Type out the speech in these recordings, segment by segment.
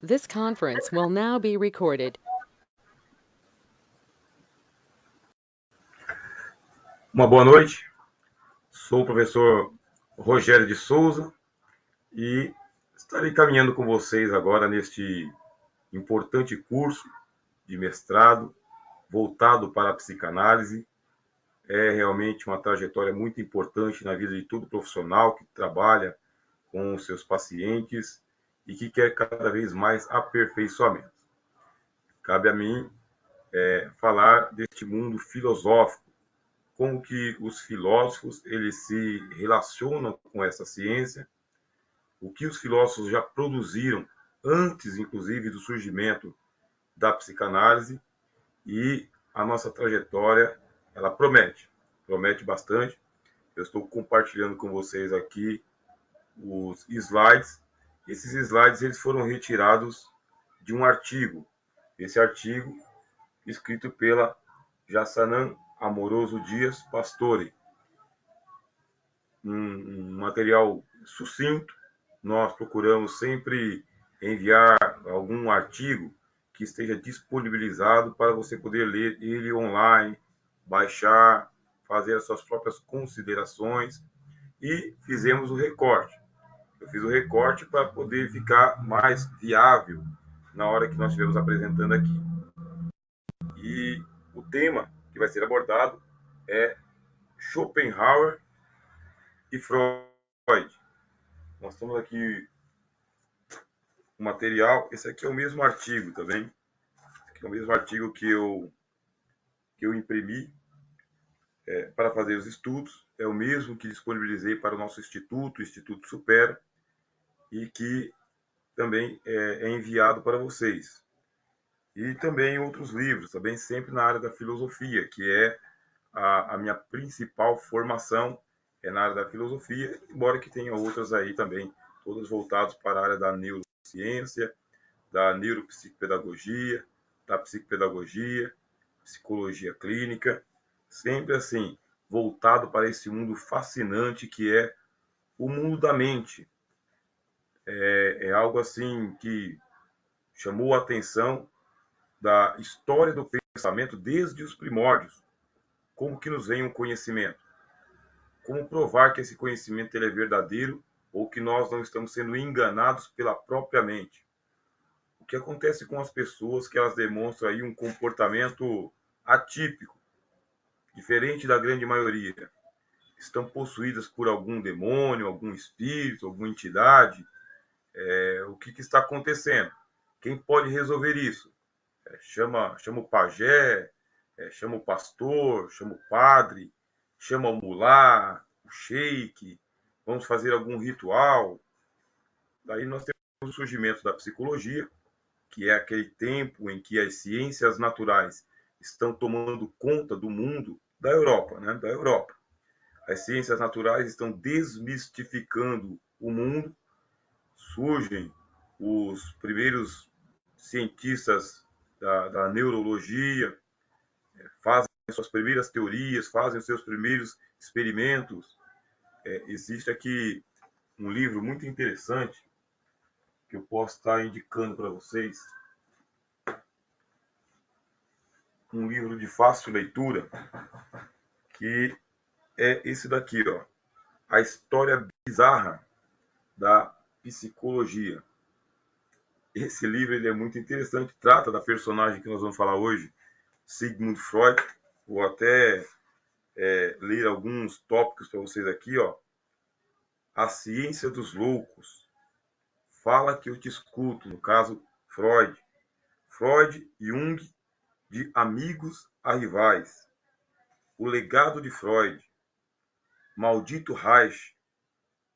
This conference will now be recorded. Uma boa noite, sou o professor Rogério de Souza e estarei caminhando com vocês agora neste importante curso de mestrado voltado para a psicanálise. É realmente uma trajetória muito importante na vida de todo profissional que trabalha com os seus pacientes e que quer cada vez mais aperfeiçoamento. Cabe a mim falar deste mundo filosófico, como que os filósofos eles se relacionam com essa ciência, o que os filósofos já produziram antes, inclusive, do surgimento da psicanálise, e a nossa trajetória ela promete bastante. Eu estou compartilhando com vocês aqui os slides. Esses slides eles foram retirados de um artigo. Esse artigo escrito pela Jassanã Amoroso Dias Pastore, um material sucinto. Nós procuramos sempre enviar algum artigo que esteja disponibilizado para você poder ler ele online, baixar, fazer as suas próprias considerações, e fizemos o recorte. Eu fiz o recorte para poder ficar mais viável na hora que nós estivermos apresentando aqui. E o tema que vai ser abordado é Schopenhauer e Freud. Nós temos aqui o material. Esse aqui é o mesmo artigo, tá bem? Esse aqui é o mesmo artigo que eu imprimi para fazer os estudos. É o mesmo que disponibilizei para o nosso instituto, o Instituto Supera, e que também é enviado para vocês. E também outros livros, também sempre na área da filosofia, que é a minha principal formação, é na área da filosofia, embora que tenha outras aí também, todas voltadas para a área da neurociência, da neuropsicopedagogia, da psicopedagogia, psicologia clínica, sempre assim, voltado para esse mundo fascinante que é o mundo da mente. É algo assim que chamou a atenção da história do pensamento desde os primórdios. Como que nos vem um conhecimento? Como provar que esse conhecimento ele é verdadeiro ou que nós não estamos sendo enganados pela própria mente? O que acontece com as pessoas que elas demonstram aí um comportamento atípico, diferente da grande maioria? Estão possuídas por algum demônio, algum espírito, alguma entidade? O que está acontecendo? Quem pode resolver isso? Chama o pajé, chama o pastor, chama o padre, chama o mulá, o sheik, vamos fazer algum ritual. Daí nós temos o surgimento da psicologia, que é aquele tempo em que as ciências naturais estão tomando conta do mundo da Europa, né? Da Europa. As ciências naturais estão desmistificando o mundo, surgem os primeiros cientistas da neurologia, fazem suas primeiras teorias, fazem os seus primeiros experimentos. Existe aqui um livro muito interessante que eu posso estar indicando para vocês, um livro de fácil leitura, que é esse daqui, ó, A História Bizarra da Psicologia. Esse livro ele é muito interessante, trata da personagem que nós vamos falar hoje, Sigmund Freud. Vou até ler alguns tópicos para vocês aqui, ó. A ciência dos loucos. Fala que eu te escuto, no caso, Freud. Freud e Jung, de amigos a rivais. O legado de Freud. Maldito Reich.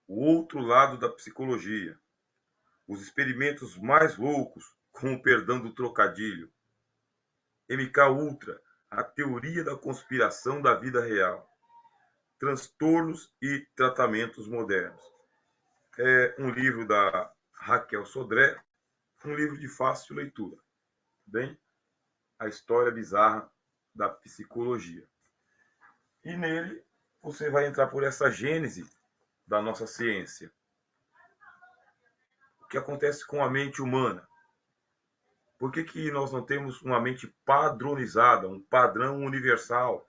O outro lado da psicologia. Os experimentos mais loucos, com o perdão do trocadilho. MK Ultra, a teoria da conspiração da vida real. Transtornos e tratamentos modernos. É um livro da Raquel Sodré, um livro de fácil leitura. Bem, a história bizarra da psicologia. E nele você vai entrar por essa gênese da nossa ciência. O que acontece com a mente humana? Por que que nós não temos uma mente padronizada, um padrão universal?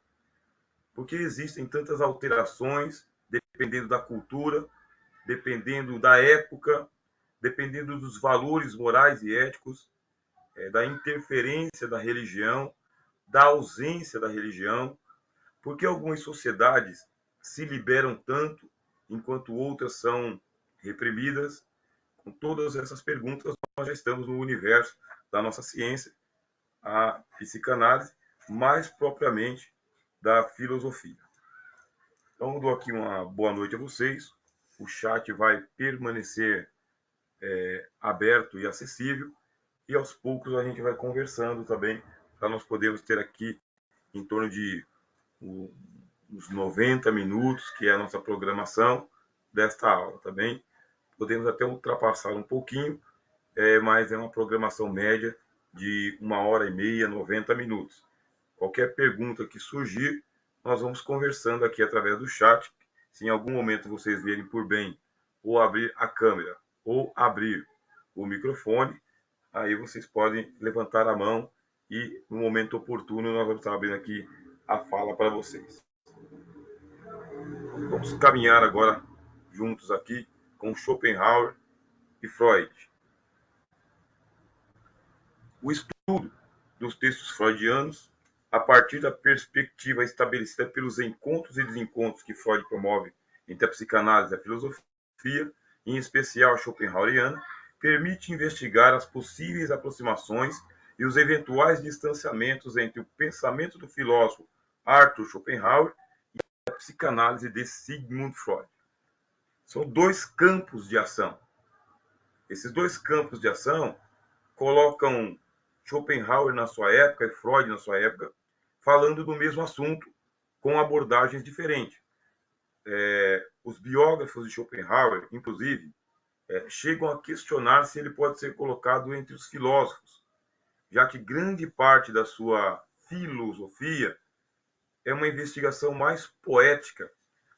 Porque existem tantas alterações, dependendo da cultura, dependendo da época, dependendo dos valores morais e éticos, da interferência da religião, da ausência da religião, porque algumas sociedades se liberam tanto, enquanto outras são reprimidas. Com todas essas perguntas, nós já estamos no universo da nossa ciência, a psicanálise, mais propriamente da filosofia. Então, eu dou aqui uma boa noite a vocês. O chat vai permanecer aberto e acessível, e aos poucos a gente vai conversando também, para nós podermos ter aqui em torno de uns 90 minutos, que é a nossa programação desta aula, tá bem? Podemos até ultrapassar um pouquinho, mas é uma programação média de 1h30, 90 minutos. Qualquer pergunta que surgir, nós vamos conversando aqui através do chat. Se em algum momento vocês verem por bem ou abrir a câmera ou abrir o microfone, aí vocês podem levantar a mão e no momento oportuno nós vamos estar abrindo aqui a fala para vocês. Vamos caminhar agora juntos aqui com Schopenhauer e Freud. O estudo dos textos freudianos, a partir da perspectiva estabelecida pelos encontros e desencontros que Freud promove entre a psicanálise e a filosofia, em especial a schopenhaueriana, permite investigar as possíveis aproximações e os eventuais distanciamentos entre o pensamento do filósofo Arthur Schopenhauer e a psicanálise de Sigmund Freud. São dois campos de ação. Esses dois campos de ação colocam Schopenhauer na sua época e Freud na sua época, falando do mesmo assunto, com abordagens diferentes. Os biógrafos de Schopenhauer, inclusive, chegam a questionar se ele pode ser colocado entre os filósofos, já que grande parte da sua filosofia é uma investigação mais poética,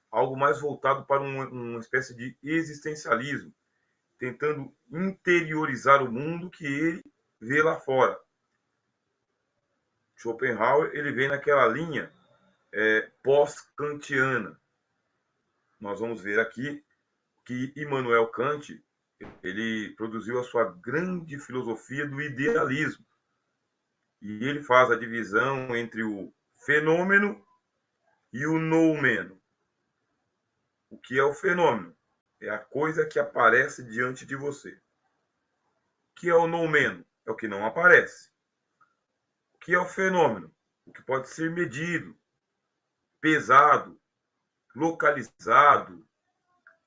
algo mais voltado para uma espécie de existencialismo, tentando interiorizar o mundo que ele vê lá fora. Schopenhauer ele vem naquela linha pós-kantiana. Nós vamos ver aqui que Immanuel Kant ele produziu a sua grande filosofia do idealismo. E ele faz a divisão entre o fenômeno e o noumeno. O que é o fenômeno? É a coisa que aparece diante de você. O que é o noumeno? É o que não aparece. O que é o fenômeno? O que pode ser medido, pesado, localizado,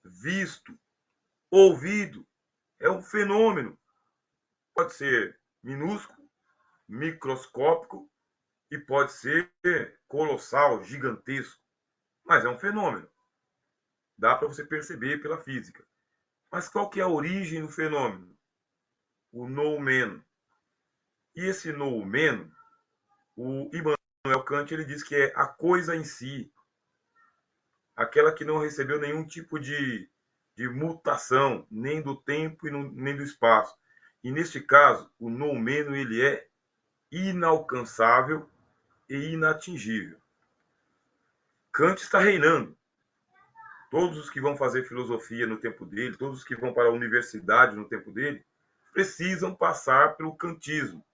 visto, ouvido. É um fenômeno. Pode ser minúsculo, microscópico e pode ser colossal, gigantesco. Mas é um fenômeno. Dá para você perceber pela física. Mas qual que é a origem do fenômeno? O noumeno. E esse noumeno, o Immanuel Kant ele diz que é a coisa em si, aquela que não recebeu nenhum tipo de mutação, nem do tempo e nem do espaço. E neste caso, o noumeno ele é inalcançável e inatingível. Kant está reinando. Todos os que vão fazer filosofia no tempo dele, todos os que vão para a universidade no tempo dele, precisam passar pelo kantismo.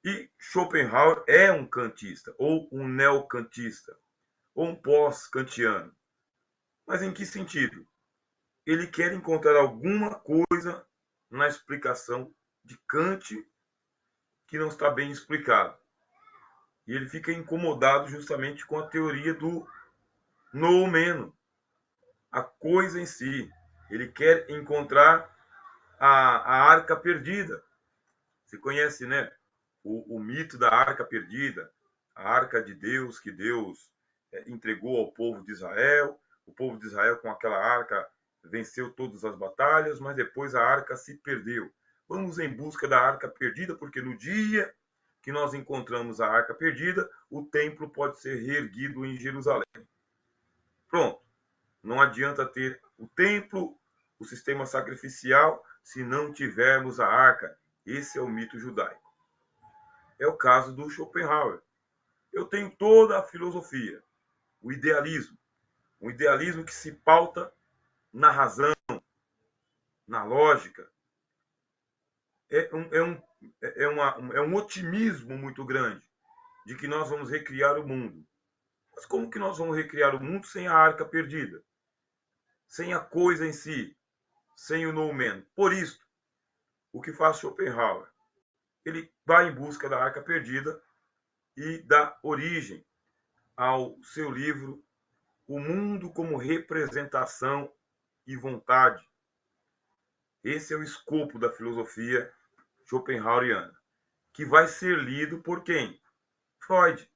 E Schopenhauer é um kantista, ou um neocantista, ou um pós-kantiano. Mas em que sentido? Ele quer encontrar alguma coisa na explicação de Kant que não está bem explicado. E ele fica incomodado justamente com a teoria do noumeno, a coisa em si. Ele quer encontrar a arca perdida. Você conhece, né? O mito da arca perdida, a arca de Deus que Deus entregou ao povo de Israel. O povo de Israel, com aquela arca, venceu todas as batalhas, mas depois a arca se perdeu. Vamos em busca da arca perdida, porque no dia que nós encontramos a arca perdida, o templo pode ser reerguido em Jerusalém. Pronto. Não adianta ter o templo, o sistema sacrificial, se não tivermos a arca. Esse é o mito judaico. É o caso do Schopenhauer. Eu tenho toda a filosofia, o idealismo, um idealismo que se pauta na razão, na lógica. É um otimismo muito grande de que nós vamos recriar o mundo. Mas como que nós vamos recriar o mundo sem a arca perdida? Sem a coisa em si, sem o no man. Por isso, o que faz Schopenhauer? Ele vai em busca da arca perdida e dá origem ao seu livro O Mundo como Representação e Vontade. Esse é o escopo da filosofia schopenhaueriana, que vai ser lido por quem? Freud.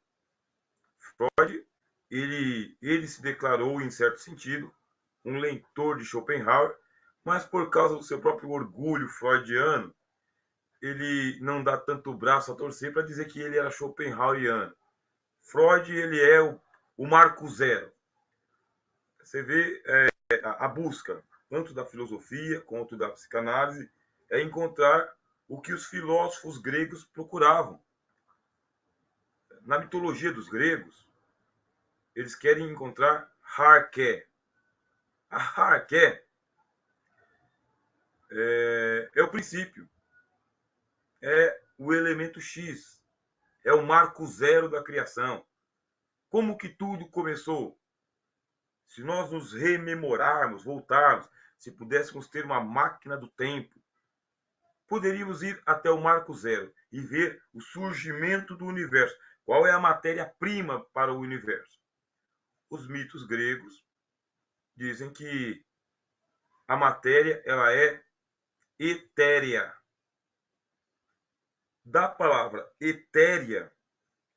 Freud, ele se declarou, em certo sentido, um leitor de Schopenhauer, mas por causa do seu próprio orgulho freudiano, ele não dá tanto braço a torcer para dizer que ele era schopenhaueriano. Freud, ele é o marco zero. Você vê a busca, tanto da filosofia quanto da psicanálise, é encontrar o que os filósofos gregos procuravam. Na mitologia dos gregos, eles querem encontrar Arqué. A Arqué é o princípio, é o elemento X, é o marco zero da criação. Como que tudo começou? Se nós nos rememorarmos, voltarmos, se pudéssemos ter uma máquina do tempo, poderíamos ir até o marco zero e ver o surgimento do universo. Qual é a matéria-prima para o universo? Os mitos gregos dizem que a matéria ela é etérea. Da palavra etérea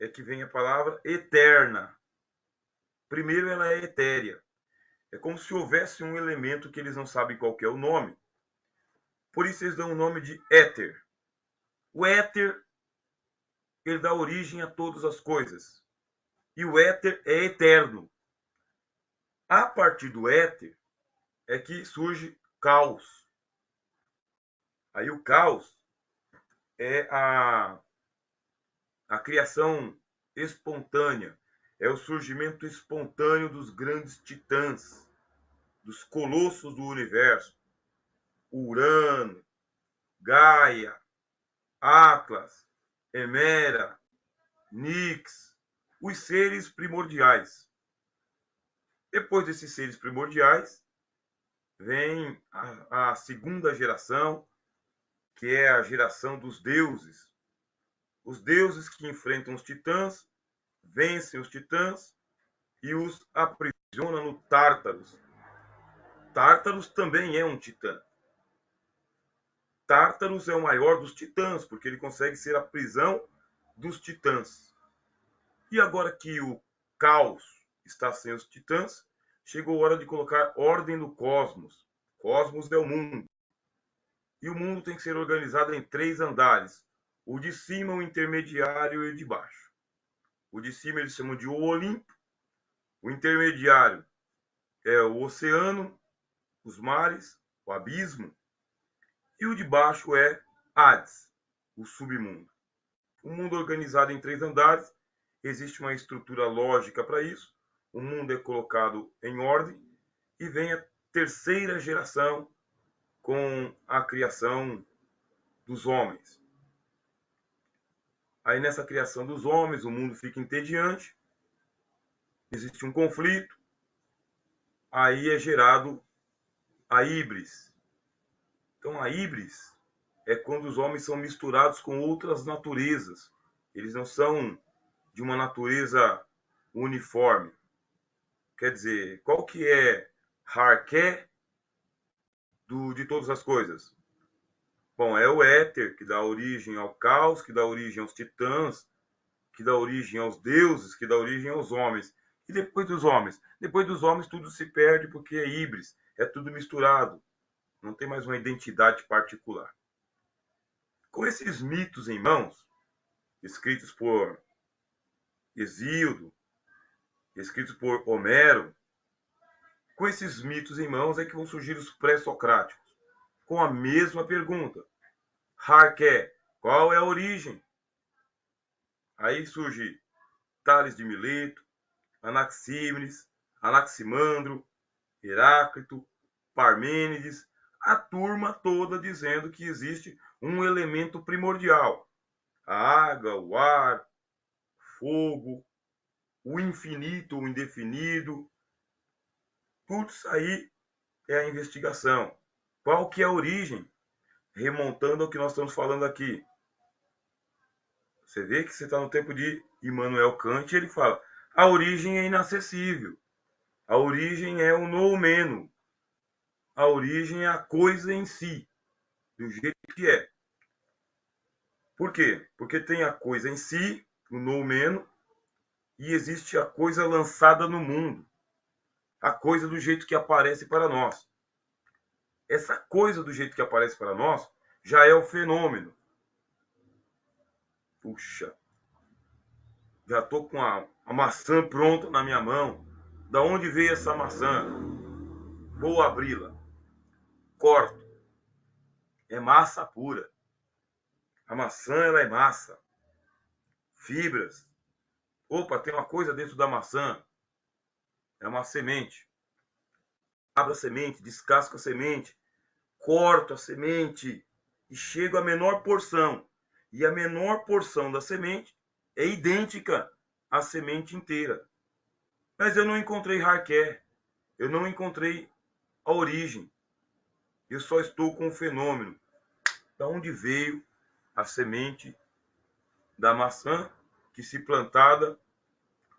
é que vem a palavra eterna. Primeiro, ela é etérea. É como se houvesse um elemento que eles não sabem qual que é o nome. Por isso eles dão o nome de éter. O éter, ele dá origem a todas as coisas. E o éter é eterno. A partir do éter é que surge caos. Aí o caos é a criação espontânea, é o surgimento espontâneo dos grandes titãs, dos colossos do universo. Urano, Gaia, Atlas, Hemera, Nix, os seres primordiais. Depois desses seres primordiais, vem a segunda geração, que é a geração dos deuses. Os deuses que enfrentam os titãs, vencem os titãs e os aprisionam no Tártaros. Tártaros também é um titã. Tártaros é o maior dos titãs, porque ele consegue ser a prisão dos titãs. E agora que o caos está sem os titãs, chegou a hora de colocar ordem no cosmos. Cosmos é o mundo. E o mundo tem que ser organizado em 3 andares. O de cima, o intermediário e o de baixo. O de cima eles chamam de Olimpo. O intermediário é o oceano, os mares, o abismo. E o de baixo é Hades, o submundo. O mundo organizado em 3 andares, existe uma estrutura lógica para isso. O mundo é colocado em ordem e vem a terceira geração com a criação dos homens. Aí nessa criação dos homens, o mundo fica entediante, existe um conflito, aí é gerado a híbris. Então a híbris é quando os homens são misturados com outras naturezas. Eles não são de uma natureza uniforme. Quer dizer, qual que é Harké de todas as coisas? Bom, é o éter que dá origem ao caos, que dá origem aos titãs, que dá origem aos deuses, que dá origem aos homens. E depois dos homens? Depois dos homens tudo se perde porque é híbris, é tudo misturado. Não tem mais uma identidade particular. Com esses mitos em mãos, escritos por Hesíodo, escritos por Homero, com esses mitos em mãos é que vão surgir os pré-socráticos, com a mesma pergunta. Arqué, qual é a origem? Aí surge Tales de Mileto, Anaxímenes, Anaximandro, Heráclito, Parmênides, a turma toda dizendo que existe um elemento primordial: a água, o ar, o fogo, o infinito, o indefinido. Tudo isso aí é a investigação. Qual que é a origem? Remontando ao que nós estamos falando aqui. Você vê que você está no tempo de Immanuel Kant e ele fala: a origem é inacessível. A origem é o noumeno. A origem é a coisa em si, do jeito que é. Por quê? Porque tem a coisa em si, o noumeno, e existe a coisa lançada no mundo. A coisa do jeito que aparece para nós. Essa coisa do jeito que aparece para nós já é o fenômeno. Puxa, já estou com a maçã pronta na minha mão. Da onde veio essa maçã? Vou abri-la. Corto. É massa pura. A maçã, ela é massa. Fibras. Opa, tem uma coisa dentro da maçã. É uma semente. Abro a semente, descasco a semente, corto a semente e chego à menor porção. E a menor porção da semente é idêntica à semente inteira. Mas eu não encontrei Harqué. Eu não encontrei a origem. Eu só estou com o fenômeno. Da onde veio a semente da maçã que, se plantada,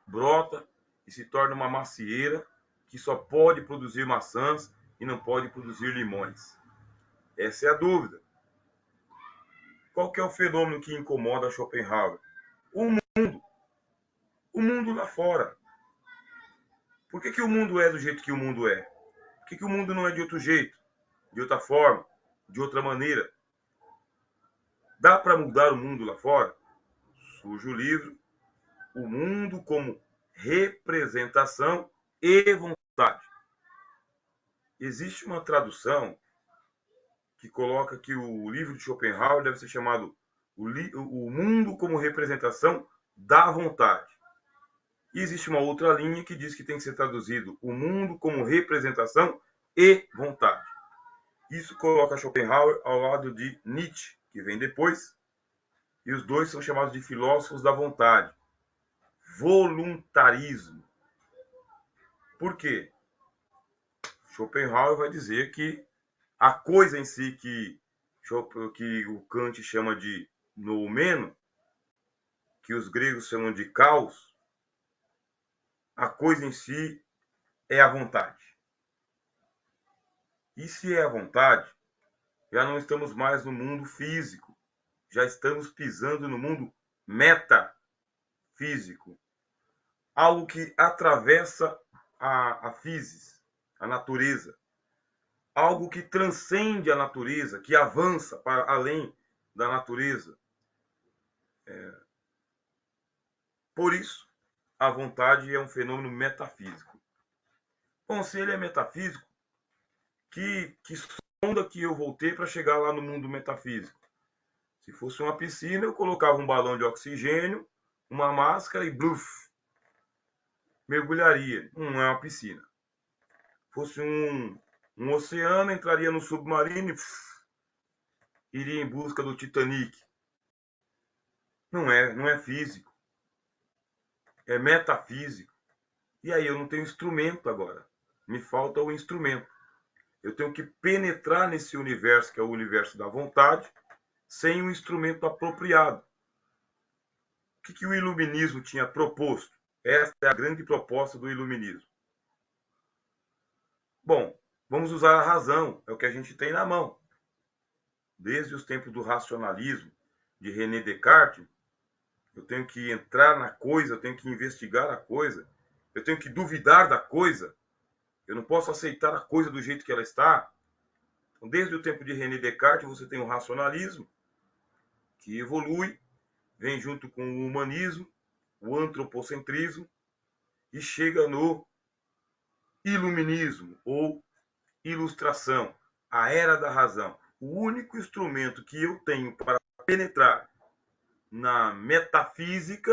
brota e se torna uma macieira que só pode produzir maçãs e não pode produzir limões? Essa é a dúvida. Qual que é o fenômeno que incomoda Schopenhauer? O mundo. O mundo lá fora. Por que o mundo é do jeito que o mundo é? Por que o mundo não é de outro jeito? De outra forma? De outra maneira? Dá para mudar o mundo lá fora? Surge o livro O Mundo como Representação e Vontade. Existe uma tradução que coloca que o livro de Schopenhauer deve ser chamado O Mundo como Representação da Vontade. E existe uma outra linha que diz que tem que ser traduzido O Mundo como Representação e Vontade. Isso coloca Schopenhauer ao lado de Nietzsche, que vem depois, e os dois são chamados de filósofos da vontade. Voluntarismo. Por quê? Schopenhauer vai dizer que a coisa em si que o Kant chama de noumeno, que os gregos chamam de caos, a coisa em si é a vontade. E se é a vontade, já não estamos mais no mundo físico, já estamos pisando no mundo metafísico. Algo que atravessa a physis, a natureza. Algo que transcende a natureza, que avança para além da natureza. Por isso, a vontade é um fenômeno metafísico. Bom, se ele é metafísico, que sonda que eu voltei para chegar lá no mundo metafísico? Se fosse uma piscina, eu colocava um balão de oxigênio, uma máscara e bluf, mergulharia. Não é uma piscina. Fosse um oceano, entraria no submarino e iria em busca do Titanic. Não é físico. É metafísico. E aí eu não tenho instrumento agora. Me falta o instrumento. Eu tenho que penetrar nesse universo, que é o universo da vontade, sem um instrumento apropriado. O que o iluminismo tinha proposto? Essa é a grande proposta do iluminismo. Bom, vamos usar a razão, é o que a gente tem na mão. Desde os tempos do racionalismo, de René Descartes, eu tenho que entrar na coisa, eu tenho que investigar a coisa, eu tenho que duvidar da coisa, eu não posso aceitar a coisa do jeito que ela está. Então, desde o tempo de René Descartes, você tem o racionalismo, que evolui, vem junto com o humanismo, o antropocentrismo, e chega no iluminismo, ou ilustração, a era da razão, o único instrumento que eu tenho para penetrar na metafísica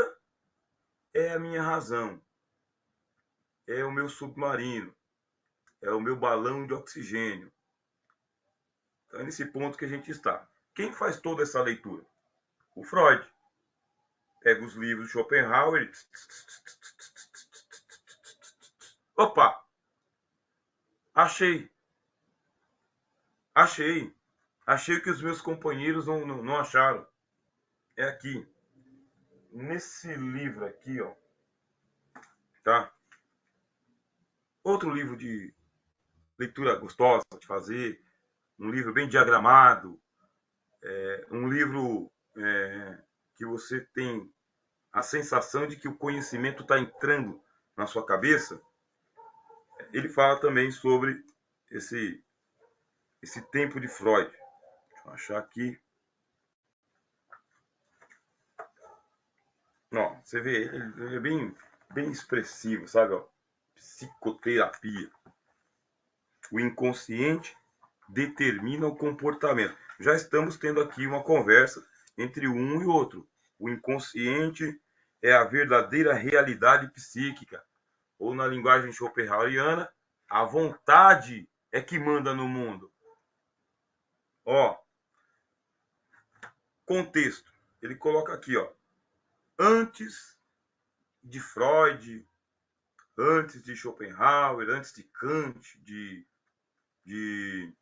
é a minha razão, é o meu submarino, é o meu balão de oxigênio. Então é nesse ponto que a gente está. Quem faz toda essa leitura? O Freud. Pega os livros de Schopenhauer e... Opa! Achei que os meus companheiros não acharam. É aqui. Nesse livro aqui, ó. Tá? Outro livro de leitura gostosa de fazer. Um livro bem diagramado. Um livro que você tem a sensação de que o conhecimento está entrando na sua cabeça. Ele fala também sobre esse tempo de Freud. Deixa eu achar aqui. Não, você vê, ele é bem expressivo, sabe? Ó, psicoterapia. O inconsciente determina o comportamento. Já estamos tendo aqui uma conversa entre um e outro. O inconsciente é a verdadeira realidade psíquica. Ou na linguagem schopenhaueriana, a vontade é que manda no mundo. Ó, contexto. Ele coloca aqui, ó. Antes de Freud, antes de Schopenhauer, antes de Kant, de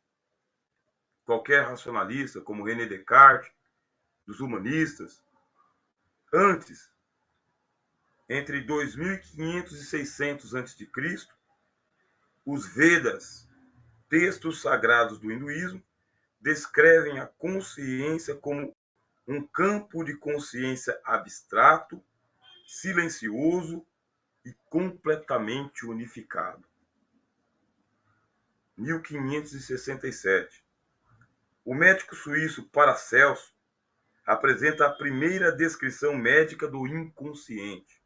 qualquer racionalista, como René Descartes, dos humanistas, antes, entre 2500 e 600 a.C., os Vedas, textos sagrados do hinduísmo, descrevem a consciência como um campo de consciência abstrato, silencioso e completamente unificado. 1567. O médico suíço Paracelso apresenta a primeira descrição médica do inconsciente.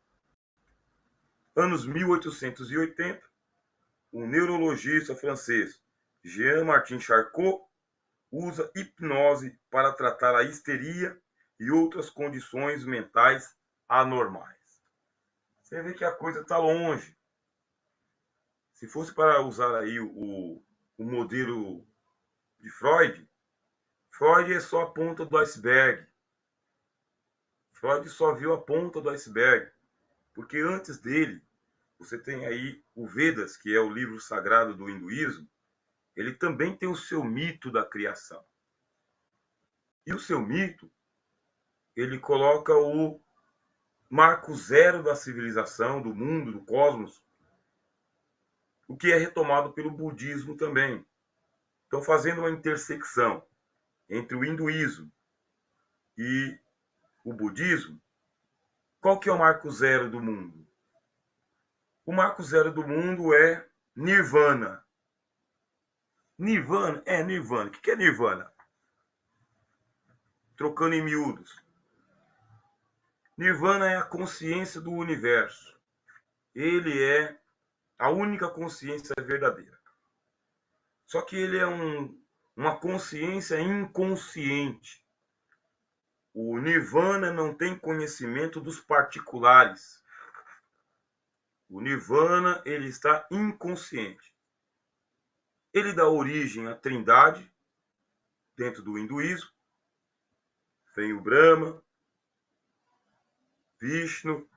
Anos 1880, o neurologista francês Jean-Martin Charcot usa hipnose para tratar a histeria e outras condições mentais anormais. Você vê que a coisa está longe. Se fosse para usar aí o modelo de Freud, Freud é só a ponta do iceberg. Freud só viu a ponta do iceberg. Porque antes dele, você tem aí o Vedas, que é o livro sagrado do hinduísmo, ele também tem o seu mito da criação. E o seu mito, ele coloca o marco zero da civilização, do mundo, do cosmos, o que é retomado pelo budismo também. Então, fazendo uma intersecção entre o hinduísmo e o budismo, qual que é o marco zero do mundo? O marco zero do mundo é Nirvana. Nirvana? Nirvana. O que é Nirvana? Trocando em miúdos. Nirvana é a consciência do universo. Ele é a única consciência verdadeira. Só que ele é uma consciência inconsciente. O Nirvana não tem conhecimento dos particulares. O Nirvana, ele está inconsciente. Ele dá origem à trindade, dentro do hinduísmo. Tem o Brahma, Vishnu,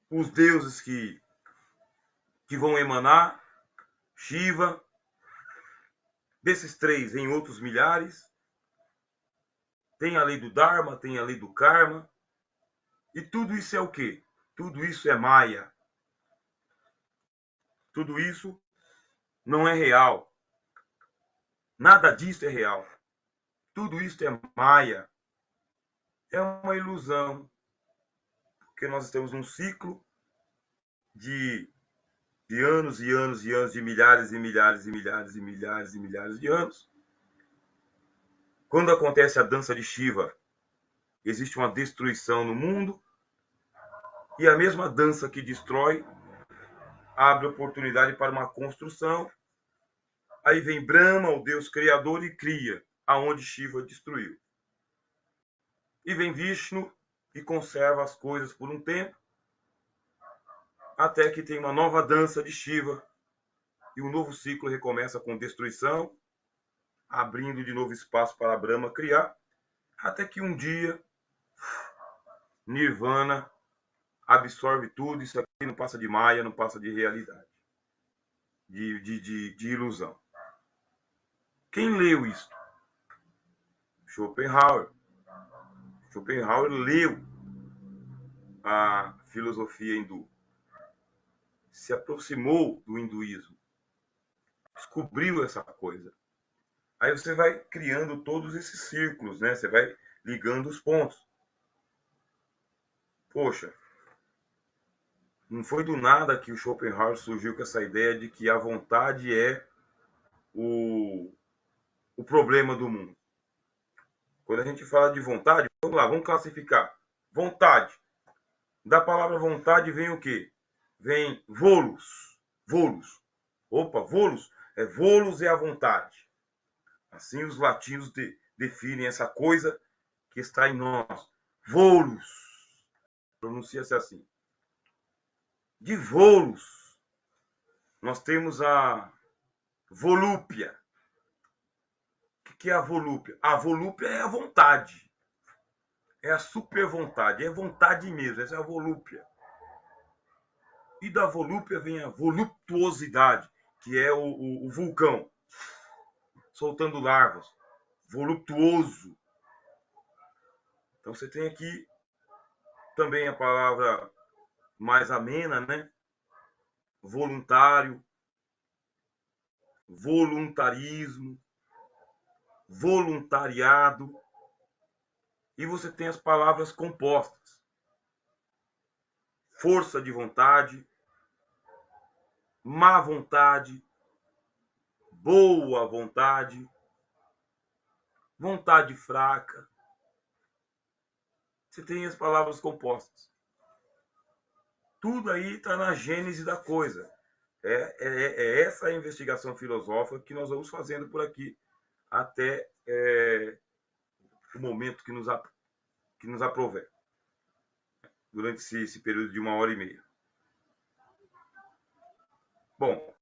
os deuses que vão emanar, Shiva, desses três em outros milhares. Tem a lei do Dharma, tem a lei do Karma. E tudo isso é o quê? Tudo isso é Maya. Tudo isso não é real. Nada disso é real. Tudo isso é Maya. É uma ilusão. Porque nós estamos num ciclo de anos e anos e anos, de milhares e milhares e milhares e milhares e milhares de anos. Quando acontece a dança de Shiva, existe uma destruição no mundo, e a mesma dança que destrói abre oportunidade para uma construção. Aí vem Brahma, o deus criador, e cria aonde Shiva destruiu. E vem Vishnu e conserva as coisas por um tempo, até que tem uma nova dança de Shiva e um novo ciclo recomeça com destruição, abrindo de novo espaço para Brahma criar, até que um dia Nirvana absorve tudo, isso aqui não passa de maia, não passa de realidade, de ilusão. Quem leu isso? Schopenhauer. Schopenhauer leu a filosofia hindu, se aproximou do hinduísmo, descobriu essa coisa. Aí você vai criando todos esses círculos, né? Você vai ligando os pontos. Poxa, não foi do nada que o Schopenhauer surgiu com essa ideia de que a vontade é o problema do mundo. Quando a gente fala de vontade, vamos lá, vamos classificar. Vontade. Da palavra vontade vem o quê? Vem volus. Volus. Opa, volus. Volus é a vontade. Assim os latinos definem essa coisa que está em nós. Volus. Pronuncia-se assim. De volus, nós temos a volúpia. O que é a volúpia? A volúpia é a vontade. É a super vontade. É vontade mesmo. Essa é a volúpia. E da volúpia vem a voluptuosidade, que é o vulcão soltando larvas. Voluptuoso. Então você tem aqui também a palavra mais amena, né? Voluntário, voluntarismo, voluntariado. E você tem as palavras compostas. Força de vontade, má vontade, boa vontade, vontade fraca. Você tem as palavras compostas. Tudo aí está na gênese da coisa. É essa a investigação filosófica que nós vamos fazendo por aqui até o momento que nos aprouver, durante esse período de 1h30. Bom,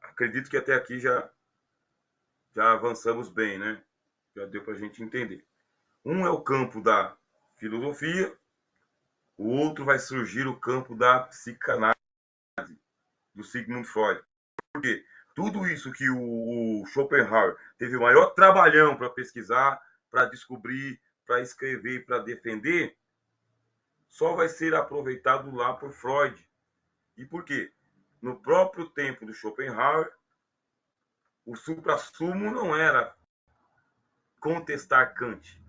acredito que até aqui já avançamos bem, né? Já deu para a gente entender. Um é o campo da filosofia, o outro vai surgir o campo da psicanálise, do Sigmund Freud. Por quê? Tudo isso que o Schopenhauer teve o maior trabalhão para pesquisar, para descobrir, para escrever, para defender, só vai ser aproveitado lá por Freud. E por quê? No próprio tempo do Schopenhauer, o suprassumo não era contestar Kant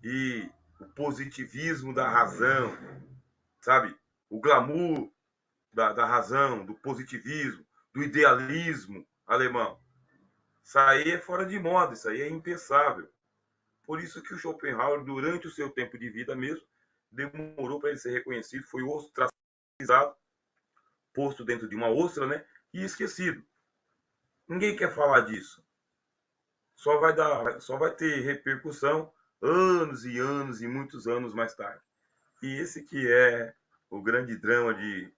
e o positivismo da razão, sabe? O glamour da razão, do positivismo, do idealismo alemão. Isso aí é fora de moda, isso aí é impensável. Por isso que o Schopenhauer, durante o seu tempo de vida mesmo, demorou para ele ser reconhecido, foi ostracizado, posto dentro de uma ostra, né? E esquecido. Ninguém quer falar disso. Só vai ter repercussão anos e anos e muitos anos mais tarde. E esse que é o grande drama de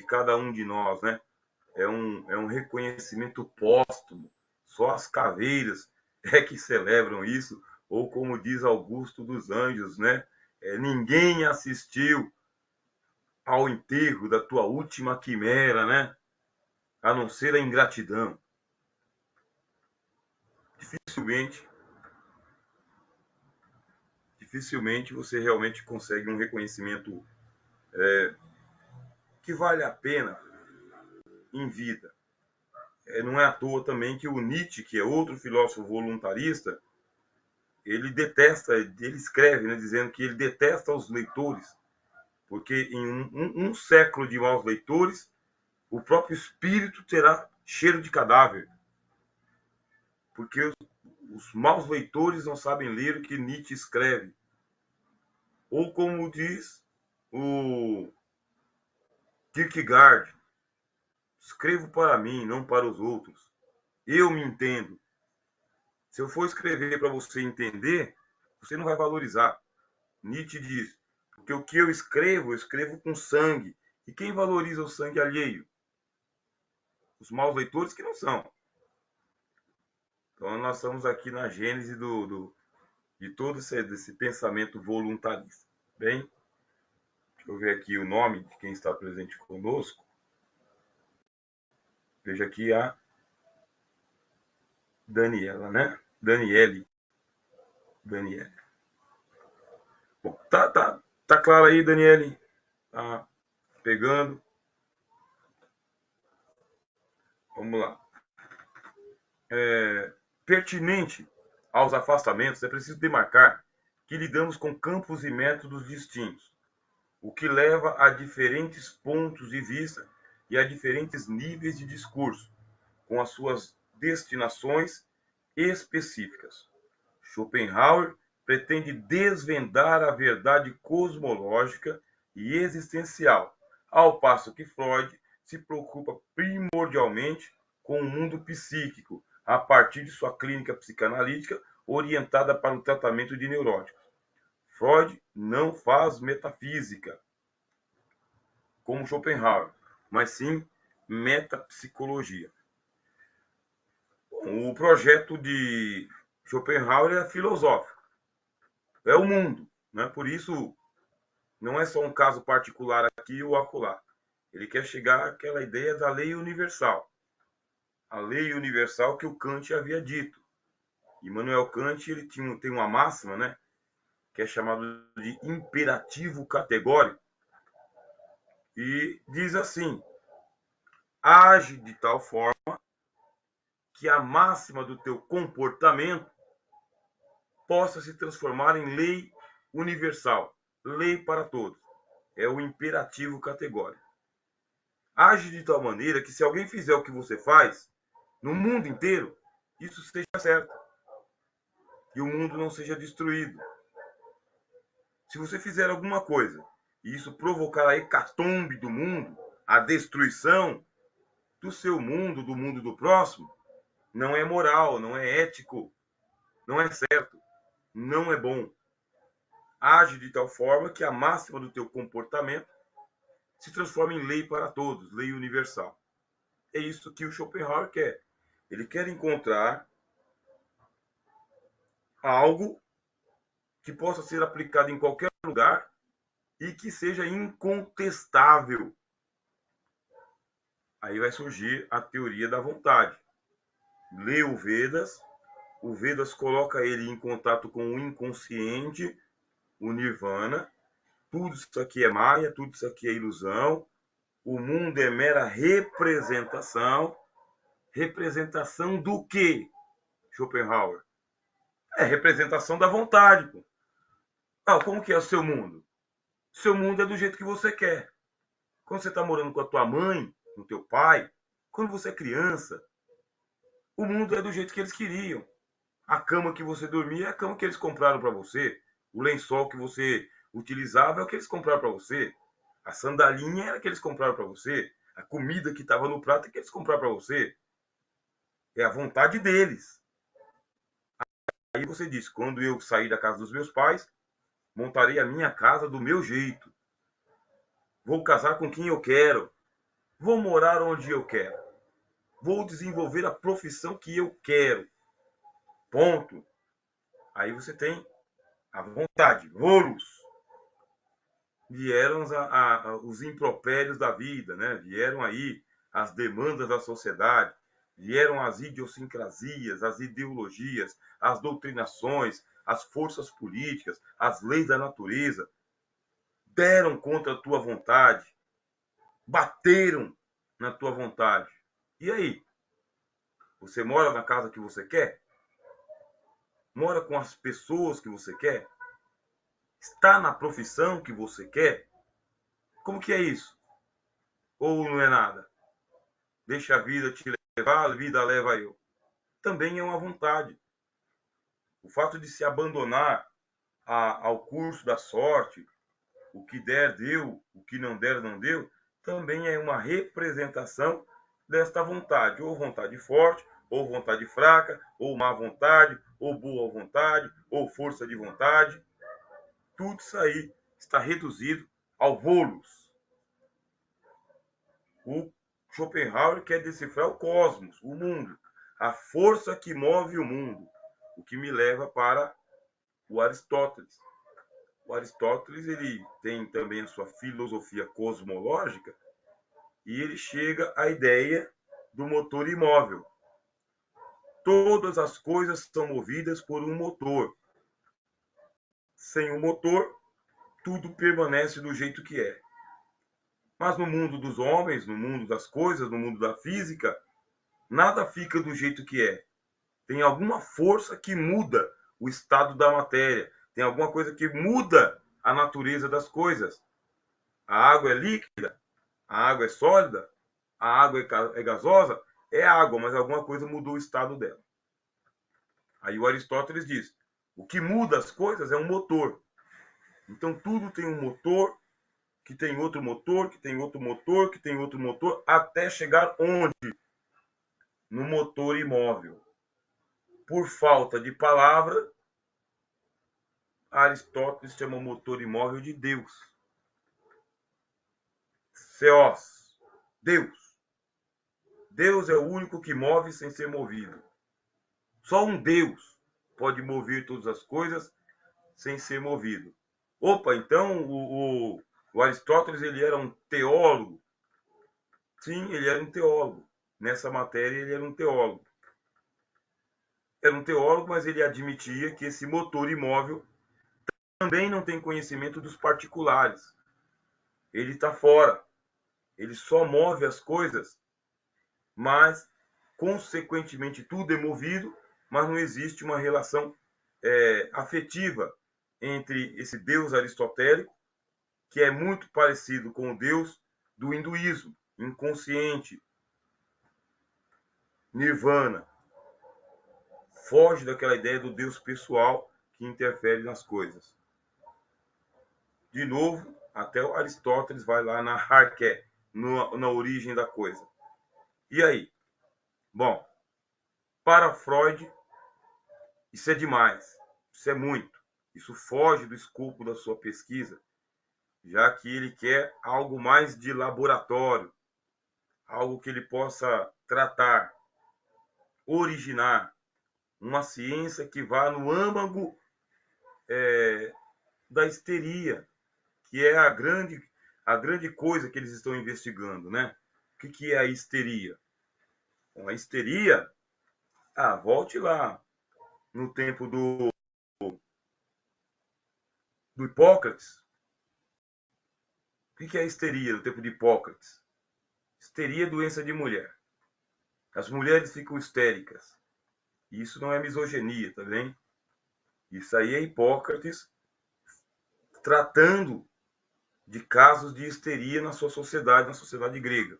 cada um de nós, né? É um reconhecimento póstumo. Só as caveiras é que celebram isso, ou como diz Augusto dos Anjos, né? Ninguém assistiu ao enterro da tua última quimera, né? A não ser a ingratidão. Dificilmente você realmente consegue um reconhecimento que vale a pena em vida. Não é à toa também que o Nietzsche, que é outro filósofo voluntarista, ele escreve, né, dizendo que ele detesta os leitores, porque em um século de maus leitores, o próprio espírito terá cheiro de cadáver, porque os maus leitores não sabem ler o que Nietzsche escreve. Ou como diz o Kierkegaard, escrevo para mim, não para os outros. Eu me entendo. Se eu for escrever para você entender, você não vai valorizar. Nietzsche diz, porque o que eu escrevo com sangue. E quem valoriza o sangue alheio? Os maus leitores que não são. Então nós estamos aqui na gênese de todo esse pensamento voluntarista. Bem, deixa eu ver aqui o nome de quem está presente conosco. Veja aqui a Daniela, né? Daniele. Daniele. Bom, tá claro aí, Daniele? Tá pegando? Vamos lá. Pertinente aos afastamentos, é preciso demarcar que lidamos com campos e métodos distintos, o que leva a diferentes pontos de vista e a diferentes níveis de discurso, com as suas destinações específicas. Schopenhauer pretende desvendar a verdade cosmológica e existencial, ao passo que Freud se preocupa primordialmente com o mundo psíquico, a partir de sua clínica psicanalítica orientada para o tratamento de neuróticos. Freud não faz metafísica, como Schopenhauer, mas sim metapsicologia. O projeto de Schopenhauer é filosófico, é o mundo, né? Por isso, não é só um caso particular aqui ou acolá. Ele quer chegar àquela ideia da lei universal. A lei universal que o Kant havia dito. Immanuel Kant ele tem uma máxima, né? Que é chamado de imperativo categórico. E diz assim: age de tal forma que a máxima do teu comportamento possa se transformar em lei universal, lei para todos. É o imperativo categórico. Age de tal maneira que se alguém fizer o que você faz, no mundo inteiro, isso seja certo. E o mundo não seja destruído. Se você fizer alguma coisa e isso provocar a hecatombe do mundo, a destruição do seu mundo, do mundo do próximo, não é moral, não é ético, não é certo, não é bom. Age de tal forma que a máxima do teu comportamento se transforme em lei para todos, lei universal. É isso que o Schopenhauer quer. Ele quer encontrar algo que possa ser aplicado em qualquer lugar e que seja incontestável. Aí vai surgir a teoria da vontade. Lê o Vedas coloca ele em contato com o inconsciente, o Nirvana. Tudo isso aqui é maia, tudo isso aqui é ilusão. O mundo é mera representação. Representação do quê, Schopenhauer? É representação da vontade. Pô. Ah, como que é o seu mundo? O seu mundo é do jeito que você quer. Quando você está morando com a tua mãe, com o teu pai, quando você é criança, o mundo é do jeito que eles queriam. A cama que você dormia é a cama que eles compraram para você. O lençol que você utilizava é o que eles compraram para você. A sandalinha era que eles compraram para você. A comida que estava no prato é que eles compraram para você. É a vontade deles. Aí você diz, quando eu sair da casa dos meus pais, montarei a minha casa do meu jeito. Vou casar com quem eu quero. Vou morar onde eu quero. Vou desenvolver a profissão que eu quero. Ponto. Aí você tem a vontade. Volos. Vieram os impropérios da vida, né? Vieram aí as demandas da sociedade, vieram as idiosincrasias, as ideologias, as doutrinações, as forças políticas, as leis da natureza, deram contra a tua vontade, bateram na tua vontade. E aí? Você mora na casa que você quer? Mora com as pessoas que você quer? Está na profissão que você quer? Como que é isso? Ou não é nada? Deixa a vida te levar, a vida leva eu. Também é uma vontade. O fato de se abandonar ao curso da sorte, o que der, deu, o que não der, não deu, também é uma representação desta vontade, ou vontade forte, ou vontade fraca, ou má vontade, ou boa vontade, ou força de vontade. Tudo isso aí está reduzido ao volus. O Schopenhauer quer decifrar o cosmos, o mundo, a força que move o mundo, o que me leva para o Aristóteles. O Aristóteles ele tem também a sua filosofia cosmológica e ele chega à ideia do motor imóvel. Todas as coisas são movidas por um motor. Sem o motor, tudo permanece do jeito que é. Mas no mundo dos homens, no mundo das coisas, no mundo da física, nada fica do jeito que é. Tem alguma força que muda o estado da matéria. Tem alguma coisa que muda a natureza das coisas. A água é líquida, a água é sólida, a água é gasosa, é água, mas alguma coisa mudou o estado dela. Aí o Aristóteles diz, o que muda as coisas é um motor. Então tudo tem um motor, que tem outro motor, que tem outro motor, que tem outro motor, até chegar onde? No motor imóvel. Por falta de palavra, Aristóteles chama o motor imóvel de Deus. Theos, Deus. Deus é o único que move sem ser movido. Só um Deus pode mover todas as coisas sem ser movido. Opa, então o Aristóteles ele era um teólogo. Sim, ele era um teólogo. Nessa matéria ele era um teólogo. Era um teólogo, mas ele admitia que esse motor imóvel também não tem conhecimento dos particulares. Ele está fora. Ele só move as coisas, mas, consequentemente, tudo é movido, mas não existe uma relação afetiva entre esse Deus aristotélico, que é muito parecido com o Deus do hinduísmo, inconsciente, nirvana. Foge daquela ideia do Deus pessoal que interfere nas coisas. De novo, até o Aristóteles vai lá na arqué, na origem da coisa. E aí? Bom, para Freud, isso é demais, isso é muito. Isso foge do escopo da sua pesquisa, já que ele quer algo mais de laboratório, algo que ele possa tratar, originar, uma ciência que vá no âmago da histeria, que é a grande coisa que eles estão investigando, né? O que é a histeria? Bom, a histeria, volte lá no tempo do Hipócrates. O que é a histeria no tempo de Hipócrates? Histeria é doença de mulher. As mulheres ficam histéricas. Isso não é misoginia, tá bem? Isso aí é Hipócrates tratando de casos de histeria na sua sociedade, na sociedade grega.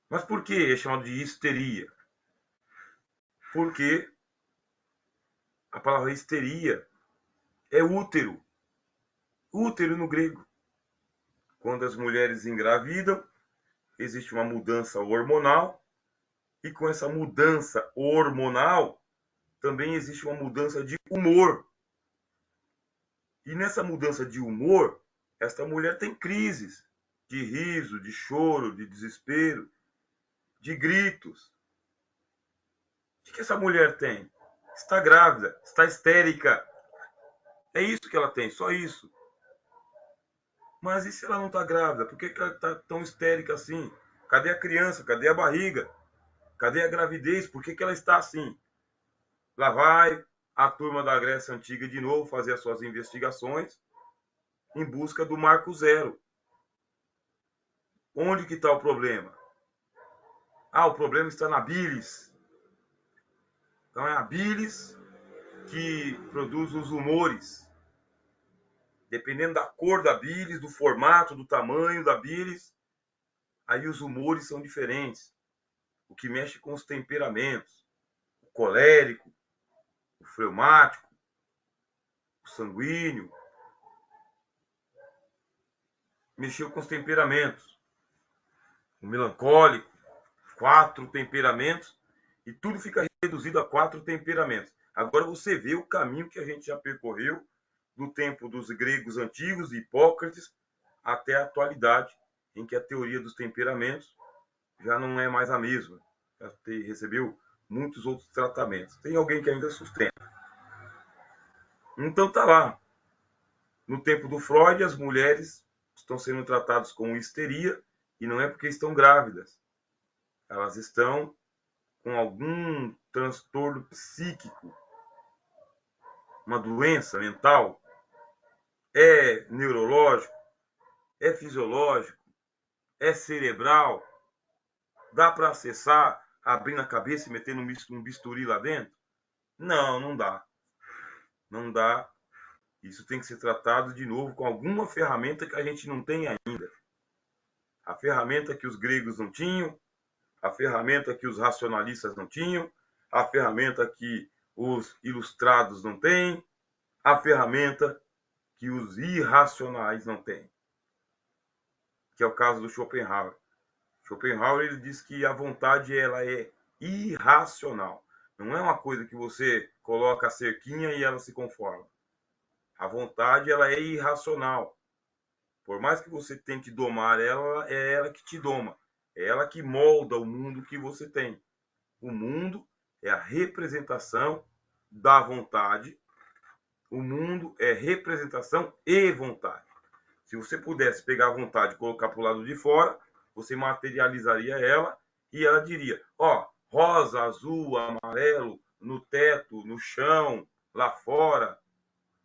Mas por que é chamado de histeria? Porque a palavra histeria é útero. Útero no grego. Quando as mulheres engravidam, existe uma mudança hormonal, e com essa mudança hormonal, também existe uma mudança de humor. E nessa mudança de humor, esta mulher tem crises de riso, de choro, de desespero, de gritos. O que essa mulher tem? Está grávida, está histérica. É isso que ela tem, só isso. Mas e se ela não está grávida? Por que ela está tão histérica assim? Cadê a criança? Cadê a barriga? Cadê a gravidez? Por que ela está assim? Lá vai a turma da Grécia Antiga de novo fazer as suas investigações em busca do marco zero. Onde que está o problema? O problema está na bilis. Então é a bilis que produz os humores. Dependendo da cor da bilis, do formato, do tamanho da bilis, aí os humores são diferentes. O que mexe com os temperamentos. O colérico, o fleumático, o sanguíneo. Mexeu com os temperamentos. O melancólico, 4 temperamentos E tudo fica reduzido a 4 temperamentos. Agora você vê o caminho que a gente já percorreu do tempo dos gregos antigos, Hipócrates, até a atualidade, em que a teoria dos temperamentos já não é mais a mesma. Já recebeu muitos outros tratamentos. Tem alguém que ainda sustenta. Então tá lá. No tempo do Freud, as mulheres estão sendo tratadas com histeria e não é porque estão grávidas. Elas estão com algum transtorno psíquico, uma doença mental, é neurológico, é fisiológico, é cerebral, dá para acessar, abrindo a cabeça e metendo um bisturi lá dentro? Não, não dá. Não dá. Isso tem que ser tratado de novo com alguma ferramenta que a gente não tem ainda. A ferramenta que os gregos não tinham, a ferramenta que os racionalistas não tinham, a ferramenta que os ilustrados não têm, a ferramenta que os irracionais não têm, que é o caso do Schopenhauer. Schopenhauer ele diz que a vontade ela é irracional. Não é uma coisa que você coloca a cerquinha e ela se conforma. A vontade ela é irracional. Por mais que você tente domar ela, é ela que te doma. É ela que molda o mundo que você tem. O mundo é a representação da vontade. O mundo é representação e vontade. Se você pudesse pegar a vontade e colocar para o lado de fora, você materializaria ela e ela diria: ó, rosa, azul, amarelo, no teto, no chão, lá fora.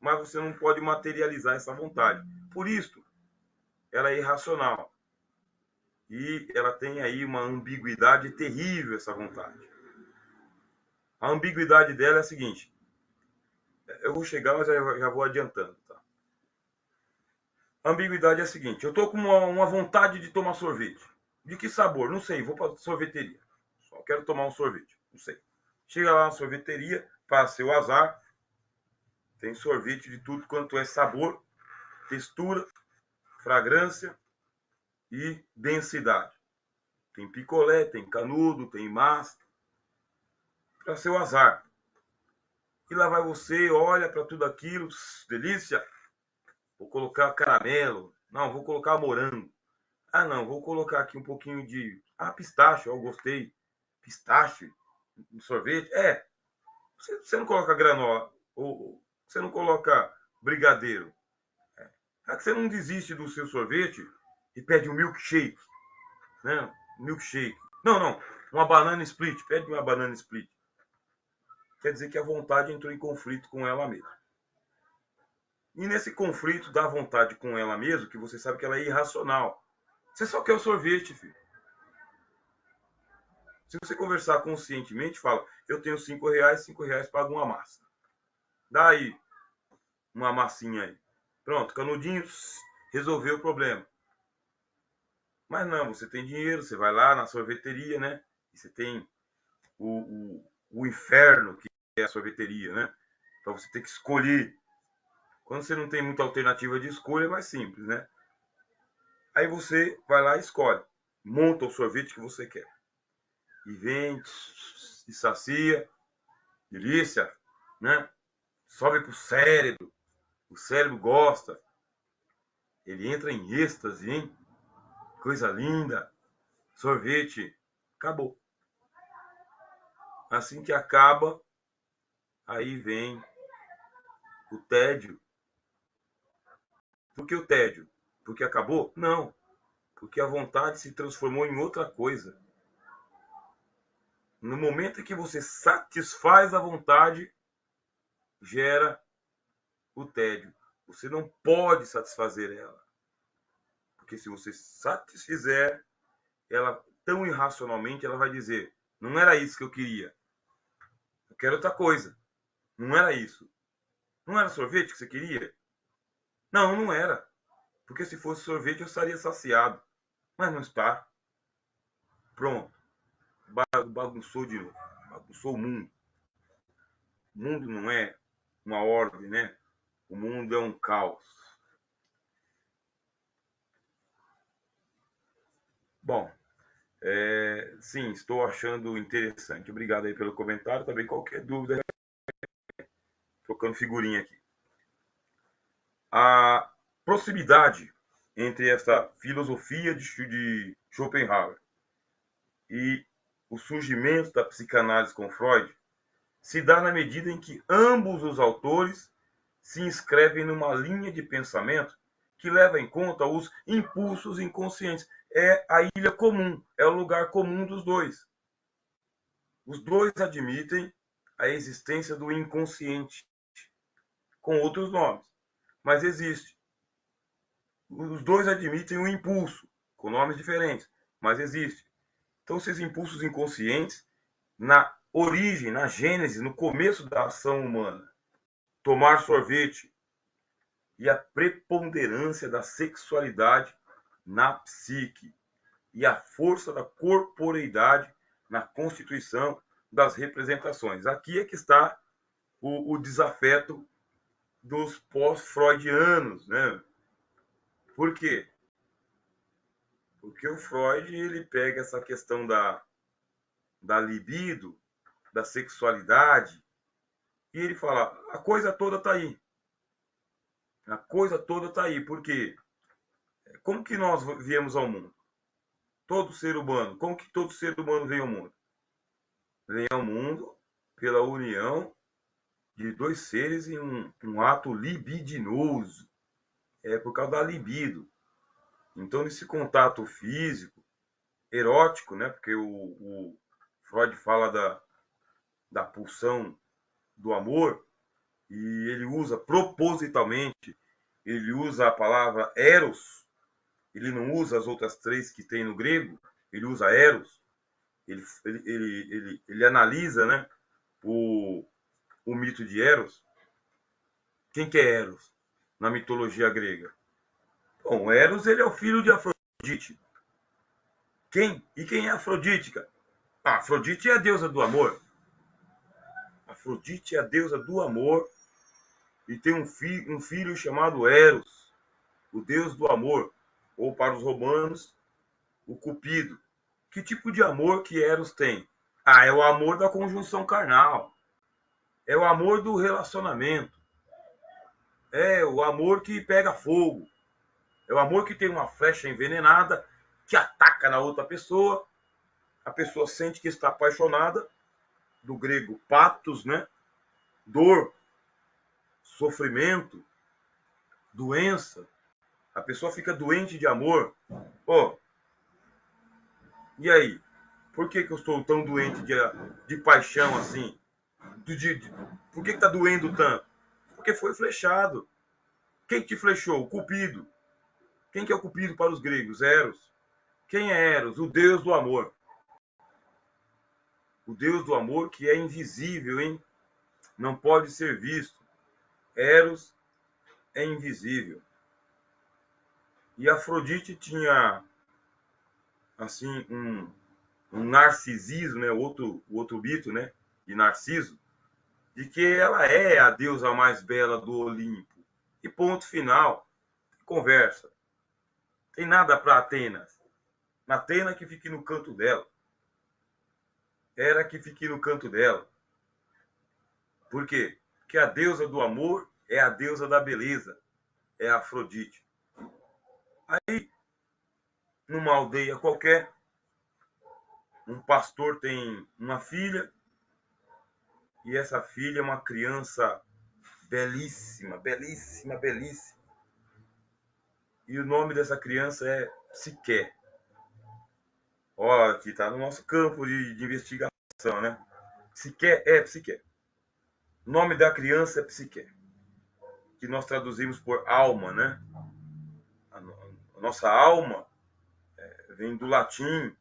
Mas você não pode materializar essa vontade. Por isso, ela é irracional. E ela tem aí uma ambiguidade terrível, essa vontade. A ambiguidade dela é a seguinte: eu vou chegar, mas já vou adiantando. Tá? A ambiguidade é a seguinte: eu estou com uma vontade de tomar sorvete. De que sabor? Não sei, vou para a sorveteria. Só quero tomar um sorvete, não sei. Chega lá na sorveteria, para seu azar, tem sorvete de tudo quanto é sabor, textura, fragrância e densidade. Tem picolé, tem canudo, tem massa, para seu azar. E lá vai você, olha para tudo aquilo, delícia. Vou colocar caramelo, não, vou colocar morango. Ah, não, vou colocar aqui um pouquinho de pistache, eu gostei. Pistache no sorvete? É, você não coloca granola, ou você não coloca brigadeiro. É que você não desiste do seu sorvete e pede um milkshake, né? Milkshake. Não, não, uma banana split, pede uma banana split. Quer dizer que a vontade entrou em conflito com ela mesma. E nesse conflito da vontade com ela mesma, que você sabe que ela é irracional, você só quer o sorvete, filho. Se você conversar conscientemente, fala, eu tenho R$ 5, R$ 5 paga uma massa. Dá aí uma massinha aí. Pronto, canudinho, resolveu o problema. Mas não, você tem dinheiro, você vai lá na sorveteria, né? E você tem o inferno que é a sorveteria, né? Então você tem que escolher. Quando você não tem muita alternativa de escolha, é mais simples, né? Aí você vai lá e escolhe. Monta o sorvete que você quer. E vem, e sacia, delícia, né? Sobe pro cérebro, o cérebro gosta, ele entra em êxtase, hein? Coisa linda, sorvete, acabou. Assim que acaba, aí vem o tédio. Por que o tédio? Porque acabou? Não, porque a vontade se transformou em outra coisa. No momento em que você satisfaz a vontade, gera o tédio. Você não pode satisfazer ela. Porque se você satisfizer ela tão irracionalmente, ela vai dizer: não era isso que eu queria. Eu quero outra coisa. Não era isso. Não era sorvete que você queria? Não, não era. Porque se fosse sorvete eu estaria saciado. Mas não está. Pronto. Bagunçou de novo. Bagunçou o mundo. O mundo não é uma ordem, né? O mundo é um caos. Bom, Sim, estou achando interessante. Obrigado aí pelo comentário. Também qualquer dúvida, trocando figurinha aqui. A proximidade entre essa filosofia de Schopenhauer e o surgimento da psicanálise com Freud se dá na medida em que ambos os autores se inscrevem numa linha de pensamento que leva em conta os impulsos inconscientes. É a ilha comum, é o lugar comum dos dois. Os dois admitem a existência do inconsciente, com outros nomes, mas existe. Os dois admitem o impulso, com nomes diferentes, mas existe. Então, esses impulsos inconscientes, na origem, na gênese, no começo da ação humana, tomar sorvete e a preponderância da sexualidade na psique e a força da corporeidade na constituição das representações. Aqui é que está o desafeto dos pós-freudianos, né? Por quê? Porque o Freud ele pega essa questão da libido, da sexualidade, e ele fala, a coisa toda está aí. A coisa toda está aí. Por quê? Como que nós viemos ao mundo? Todo ser humano. Como que todo ser humano vem ao mundo? Vem ao mundo pela união de dois seres em um ato libidinoso. É por causa da libido. Então, nesse contato físico, erótico, né? Porque o Freud fala da pulsão do amor, e ele usa propositalmente, ele usa a palavra eros, ele não usa as outras três que tem no grego, ele usa eros, ele analisa, né, o mito de Eros. Quem que é Eros na mitologia grega? Bom, Eros ele é o filho de Afrodite. Quem? E quem é Afrodite, cara? Afrodite é a deusa do amor. Afrodite é a deusa do amor e tem um filho chamado Eros, o deus do amor, ou para os romanos, o Cupido. Que tipo de amor que Eros tem? É o amor da conjunção carnal. É o amor do relacionamento. É o amor que pega fogo. É o amor que tem uma flecha envenenada que ataca na outra pessoa. A pessoa sente que está apaixonada, do grego patos, né? Dor, sofrimento, doença. A pessoa fica doente de amor. Oh, e aí? Por que eu estou tão doente de paixão assim? Por que está doendo tanto? Porque foi flechado. Quem te flechou? O Cupido. Quem que é o Cupido para os gregos? Eros. Quem é Eros? O deus do amor. O deus do amor que é invisível, hein? Não pode ser visto. Eros é invisível. E Afrodite tinha, assim, um narcisismo, né? O outro mito, né? De Narciso, de que ela é a deusa mais bela do Olimpo. E ponto final. Conversa. Tem nada para Atenas. Atena que fique no canto dela. Era que fique no canto dela. Por quê? Porque a deusa do amor é a deusa da beleza. É a Afrodite. Aí, numa aldeia qualquer, um pastor tem uma filha, e essa filha é uma criança belíssima, belíssima, belíssima. E o nome dessa criança é Psique. Ó, aqui está no nosso campo de investigação, né? Psique é Psique. O nome da criança é Psique, que nós traduzimos por alma, né? A nossa alma vem do latim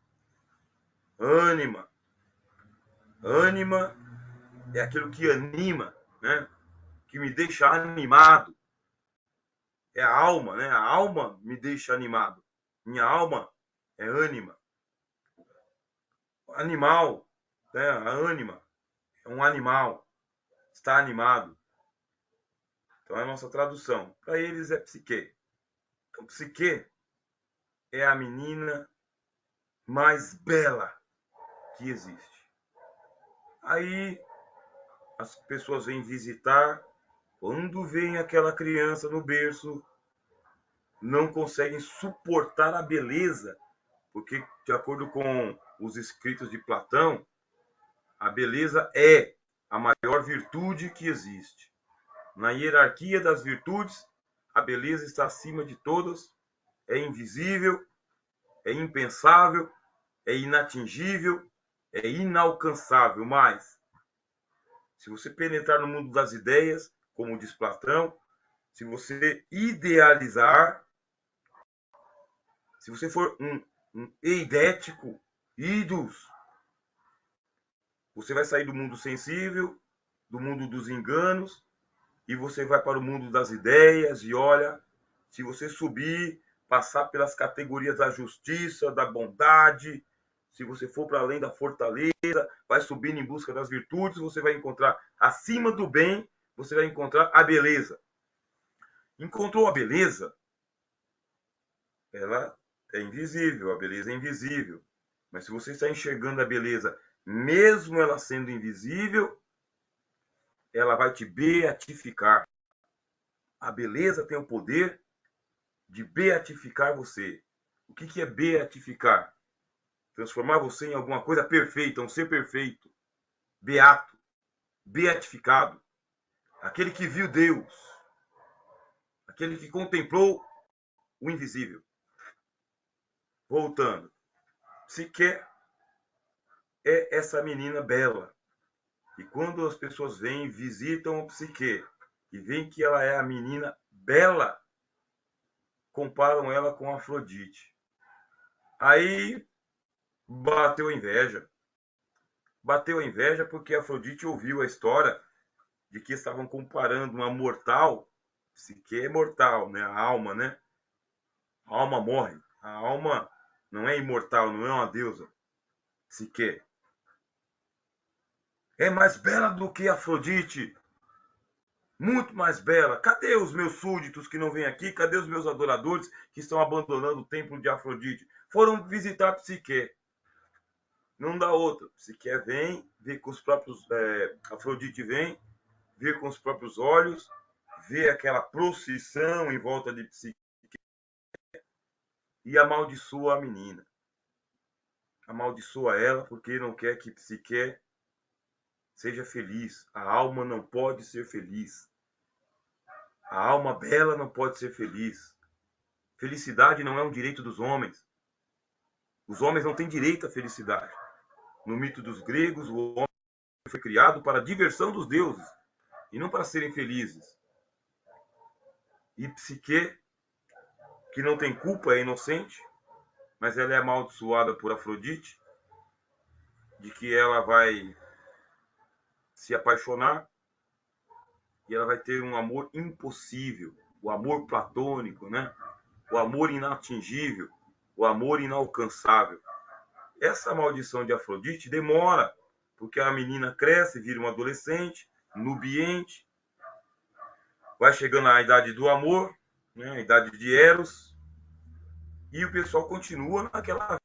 ânima. Ânima é aquilo que anima, né? Que me deixa animado. É a alma, né? A alma me deixa animado. Minha alma é ânima. Animal, né? A ânima é um animal, está animado. Então é a nossa tradução. Para eles é psique. Então, psique é a menina mais bela que existe. Aí as pessoas vêm visitar, quando vem aquela criança no berço, não conseguem suportar a beleza, porque, de acordo com os escritos de Platão, a beleza é a maior virtude que existe. Na hierarquia das virtudes, a beleza está acima de todas, é invisível, é impensável, é inatingível, é inalcançável. Mas, se você penetrar no mundo das ideias, como diz Platão, se você idealizar, se você for um eidético, ídolos, você vai sair do mundo sensível, do mundo dos enganos, e você vai para o mundo das ideias. E olha, se você subir, passar pelas categorias da justiça, da bondade, se você for para além da fortaleza, vai subindo em busca das virtudes, você vai encontrar acima do bem, você vai encontrar a beleza. Encontrou a beleza? Ela é invisível, a beleza é invisível. Mas se você está enxergando a beleza, mesmo ela sendo invisível, ela vai te beatificar. A beleza tem o poder de beatificar você. O que é beatificar? Transformar você em alguma coisa perfeita, um ser perfeito, beato, beatificado, aquele que viu Deus, aquele que contemplou o invisível. Voltando, Psique é essa menina bela. E quando as pessoas vêm, visitam a Psique e veem que ela é a menina bela, comparam ela com Afrodite. Aí bateu a inveja. Bateu a inveja porque Afrodite ouviu a história de que estavam comparando uma mortal, Psique é mortal, né? A alma, né? A alma morre. A alma não é imortal, não é uma deusa. Psique é mais bela do que Afrodite. Muito mais bela. Cadê os meus súditos que não vêm aqui? Cadê os meus adoradores que estão abandonando o templo de Afrodite? Foram visitar Psique. Não dá outra. Psique vem, vê com os próprios. Afrodite vem, vê com os próprios olhos, vê aquela procissão em volta de Psique e amaldiçoa a menina. Amaldiçoa ela porque não quer que Psique seja feliz. A alma não pode ser feliz. A alma bela não pode ser feliz. Felicidade não é um direito dos homens. Os homens não têm direito à felicidade. No mito dos gregos, o homem foi criado para a diversão dos deuses e não para serem felizes. E Psique, que não tem culpa, é inocente, mas ela é amaldiçoada por Afrodite, de que ela vai se apaixonar e ela vai ter um amor impossível, o amor platônico, né? O amor inatingível, o amor inalcançável. Essa maldição de Afrodite demora, porque a menina cresce, vira uma adolescente, nubiente, vai chegando à idade do amor, né? A idade de Eros, e o pessoal continua naquela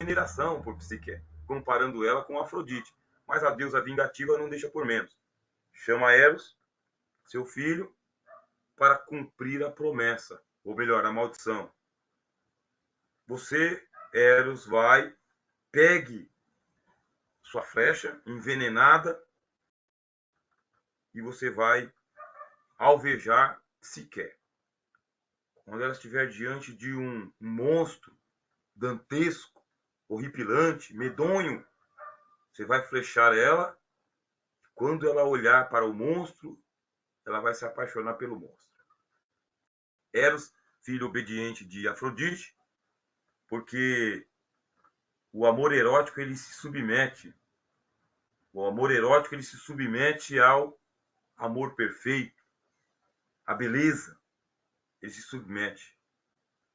veneração por Psique, comparando ela com Afrodite. Mas a deusa vingativa não deixa por menos. Chama Eros, seu filho, para cumprir a promessa, ou melhor, a maldição. Você, Eros, vai, pegue sua flecha envenenada e você vai alvejar Psique. Quando ela estiver diante de um monstro dantesco, horripilante, medonho, você vai flechar ela. Quando ela olhar para o monstro, ela vai se apaixonar pelo monstro. Eros, filho obediente de Afrodite, porque o amor erótico ele se submete. O amor erótico ele se submete ao amor perfeito, à beleza. Ele se submete.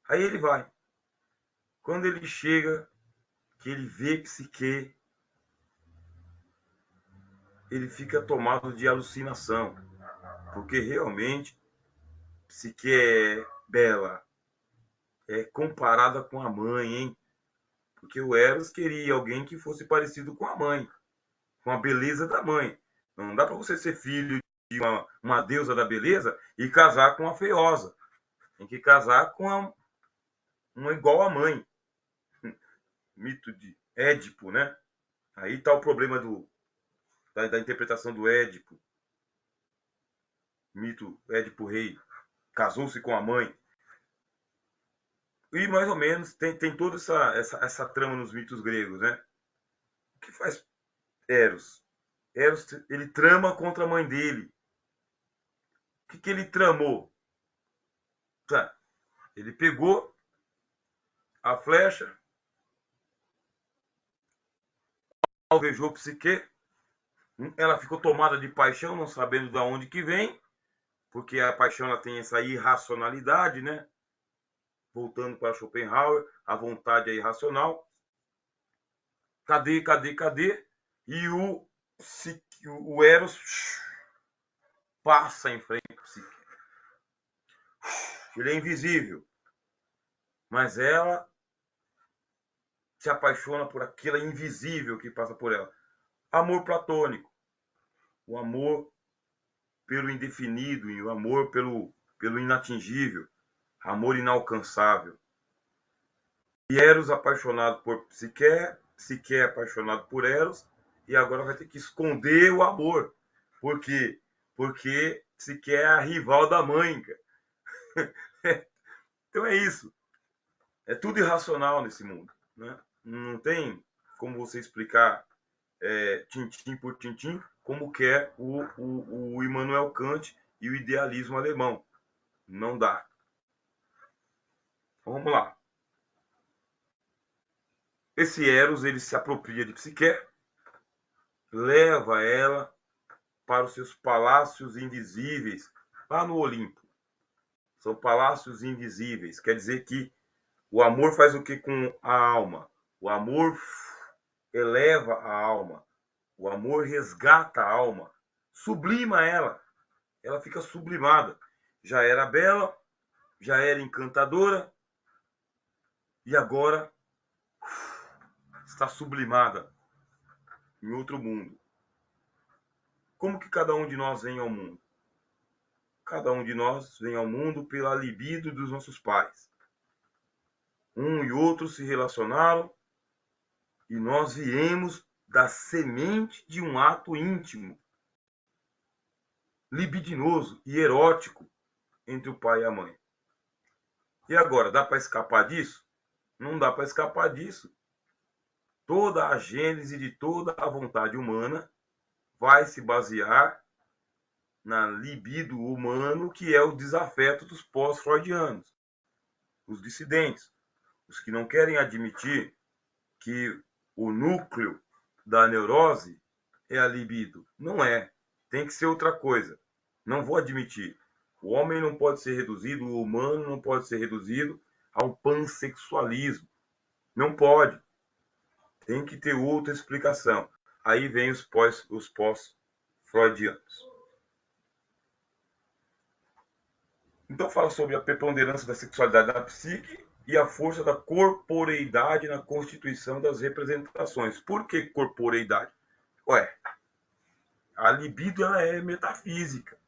Aí ele vai. Quando ele chega, que ele vê Psique, ele fica tomado de alucinação, porque realmente Psique é bela, é comparada com a mãe, hein? Porque o Eros queria alguém que fosse parecido com a mãe, com a beleza da mãe. Não dá para você ser filho de uma deusa da beleza e casar com uma feiosa. Tem que casar com uma igual à mãe. Mito de Édipo, né? Aí está o problema da interpretação do Édipo. Mito Édipo Rei. Casou-se com a mãe. E mais ou menos tem toda essa trama nos mitos gregos, né? O que faz Eros? Eros, ele trama contra a mãe dele. O que ele tramou? Tá. Ele pegou a flecha, alvejou Psique, ela ficou tomada de paixão, não sabendo de onde que vem, porque a paixão ela tem essa irracionalidade, né? Voltando para Schopenhauer, a vontade é irracional. Cadê? E o Eros passa em frente ao Psique. Ele é invisível, mas ela se apaixona por aquela invisível que passa por ela. Amor platônico, o amor pelo indefinido, o amor pelo inatingível, amor inalcançável. E Eros apaixonado por Psique, Psique apaixonado por Eros, e agora vai ter que esconder o amor. Por quê? Porque Psique é a rival da mãe. Então é isso. É tudo irracional nesse mundo, né? Não tem como você explicar tintim por tintim como quer o Immanuel Kant e o idealismo alemão. Não dá. Então, vamos lá. Esse Eros, ele se apropria de Psique, leva ela para os seus palácios invisíveis, lá no Olimpo. São palácios invisíveis. Quer dizer que o amor faz o que com a alma? O amor eleva a alma. O amor resgata a alma. Sublima ela. Ela fica sublimada. Já era bela, já era encantadora e agora está sublimada em outro mundo. Como que cada um de nós vem ao mundo? Cada um de nós vem ao mundo pela libido dos nossos pais. Um e outro se relacionaram e nós viemos da semente de um ato íntimo, libidinoso e erótico entre o pai e a mãe. E agora, dá para escapar disso? Não dá para escapar disso. Toda a gênese de toda a vontade humana vai se basear na libido humano, que é o desafeto dos pós-freudianos, os dissidentes, os que não querem admitir que o núcleo da neurose é a libido. Não é. Tem que ser outra coisa. Não vou admitir. O homem não pode ser reduzido, o humano não pode ser reduzido ao pansexualismo. Não pode. Tem que ter outra explicação. Aí vem os pós-freudianos. Então fala sobre a preponderância da sexualidade na psique e a força da corporeidade na constituição das representações. Por que corporeidade? Ué, a libido ela é metafísica.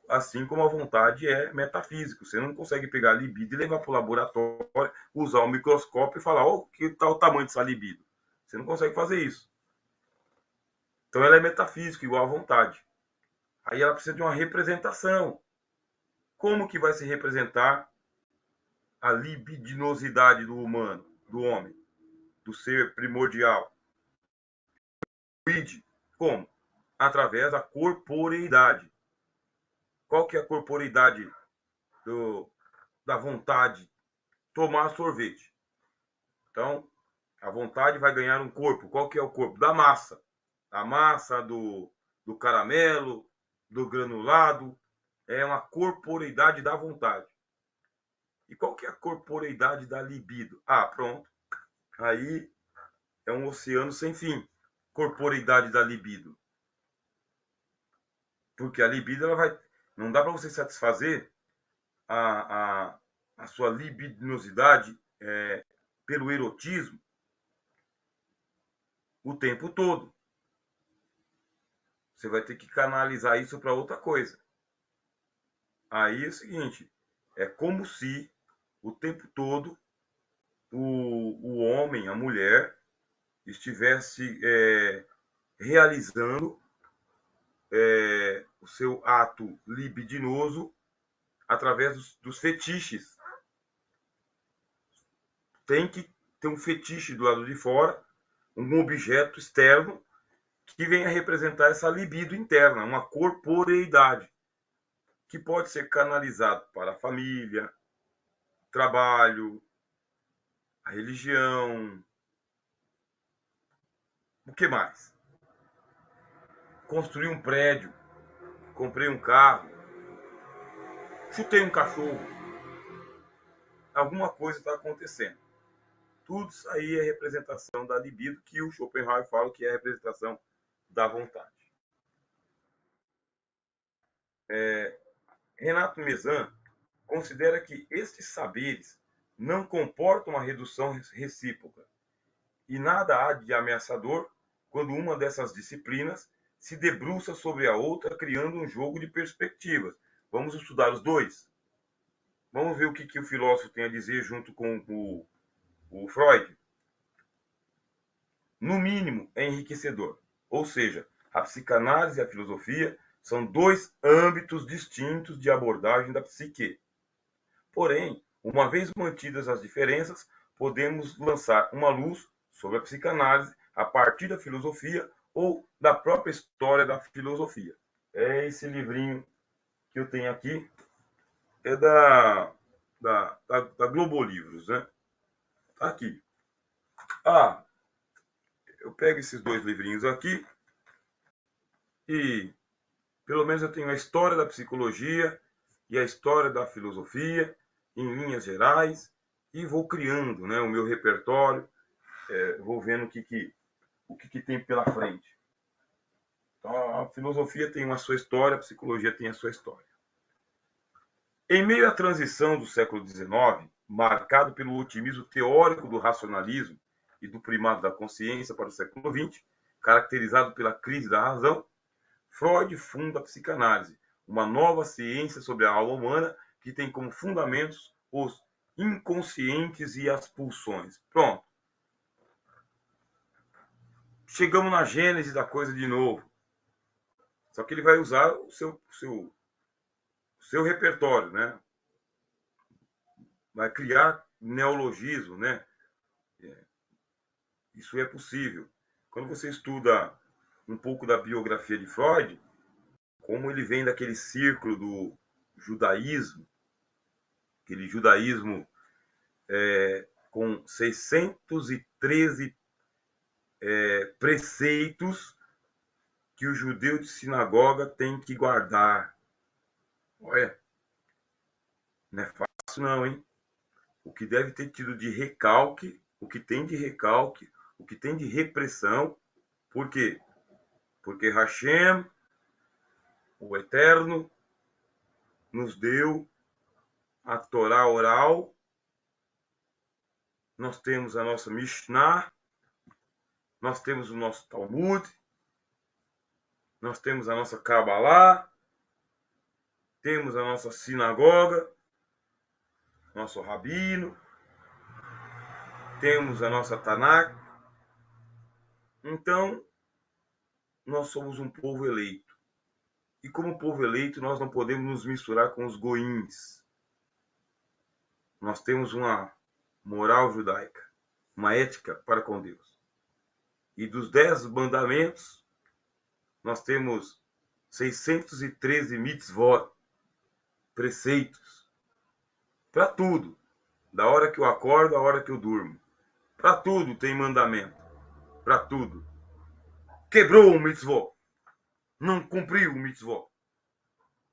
Assim como a vontade é metafísica. Você não consegue pegar a libido e levar para o laboratório, usar o microscópio e falar, que tal o tamanho dessa libido. Você não consegue fazer isso. Então ela é metafísica, igual à vontade. Aí ela precisa de uma representação. Como que vai se representar a libidinosidade do humano, do homem, do ser primordial? Como? Através da corporeidade. Qual que é a corporeidade da vontade? Tomar sorvete. Então, a vontade vai ganhar um corpo. Qual que é o corpo? Da massa. A massa do caramelo, do granulado. É uma corporeidade da vontade. E qual que é a corporeidade da libido? Ah, pronto. Aí é um oceano sem fim. Corporeidade da libido. Porque a libido ela vai... Não dá para você satisfazer a sua libidinosidade pelo erotismo o tempo todo. Você vai ter que canalizar isso para outra coisa. Aí é o seguinte, é como se o tempo todo o homem, a mulher, estivesse realizando o seu ato libidinoso através dos fetiches. Tem que ter um fetiche do lado de fora, um objeto externo que venha representar essa libido interna, uma corporeidade, que pode ser canalizado para a família, trabalho, a religião. O que mais? Construí um prédio, comprei um carro, chutei um cachorro. Alguma coisa está acontecendo. Tudo isso aí é representação da libido, que o Schopenhauer fala que é a representação da vontade. Renato Mezan considera que estes saberes não comportam uma redução recíproca e nada há de ameaçador quando uma dessas disciplinas se debruça sobre a outra, criando um jogo de perspectivas. Vamos estudar os dois? Vamos ver o que o filósofo tem a dizer junto com o Freud? No mínimo, é enriquecedor. Ou seja, a psicanálise e a filosofia são dois âmbitos distintos de abordagem da psique. Porém, uma vez mantidas as diferenças, podemos lançar uma luz sobre a psicanálise a partir da filosofia ou da própria história da filosofia. É esse livrinho que eu tenho aqui, é da Globo Livros, né? Tá aqui. Eu pego esses dois livrinhos aqui e pelo menos eu tenho a história da psicologia e a história da filosofia em linhas gerais e vou criando, né, o meu repertório, vou vendo o que tem pela frente. Então, a filosofia tem a sua história, a psicologia tem a sua história. Em meio à transição do século XIX, marcado pelo otimismo teórico do racionalismo e do primado da consciência para o século XX, caracterizado pela crise da razão, Freud funda a psicanálise, uma nova ciência sobre a alma humana que tem como fundamentos os inconscientes e as pulsões. Pronto. Chegamos na gênese da coisa de novo. Só que ele vai usar o seu repertório, né? Vai criar neologismo, né? Isso é possível. Quando você estuda um pouco da biografia de Freud, como ele vem daquele círculo do judaísmo, aquele judaísmo com 613 preceitos que o judeu de sinagoga tem que guardar. Olha, não é fácil não, hein? O que deve ter tido de recalque, o que tem de recalque, o que tem de repressão. Por quê? Porque Hashem, o Eterno, nos deu a Torá oral, nós temos a nossa Mishnah, nós temos o nosso Talmud, nós temos a nossa Kabbalah, temos a nossa sinagoga, nosso rabino, temos a nossa Tanakh. Então, nós somos um povo eleito. E como povo eleito, nós não podemos nos misturar com os goíns. Nós temos uma moral judaica, uma ética para com Deus. E dos 10 mandamentos, nós temos 613 mitzvot, preceitos, para tudo. Da hora que eu acordo, à hora que eu durmo. Para tudo tem mandamento. Para tudo. Quebrou o mitzvot. Não cumpriu o mitzvot.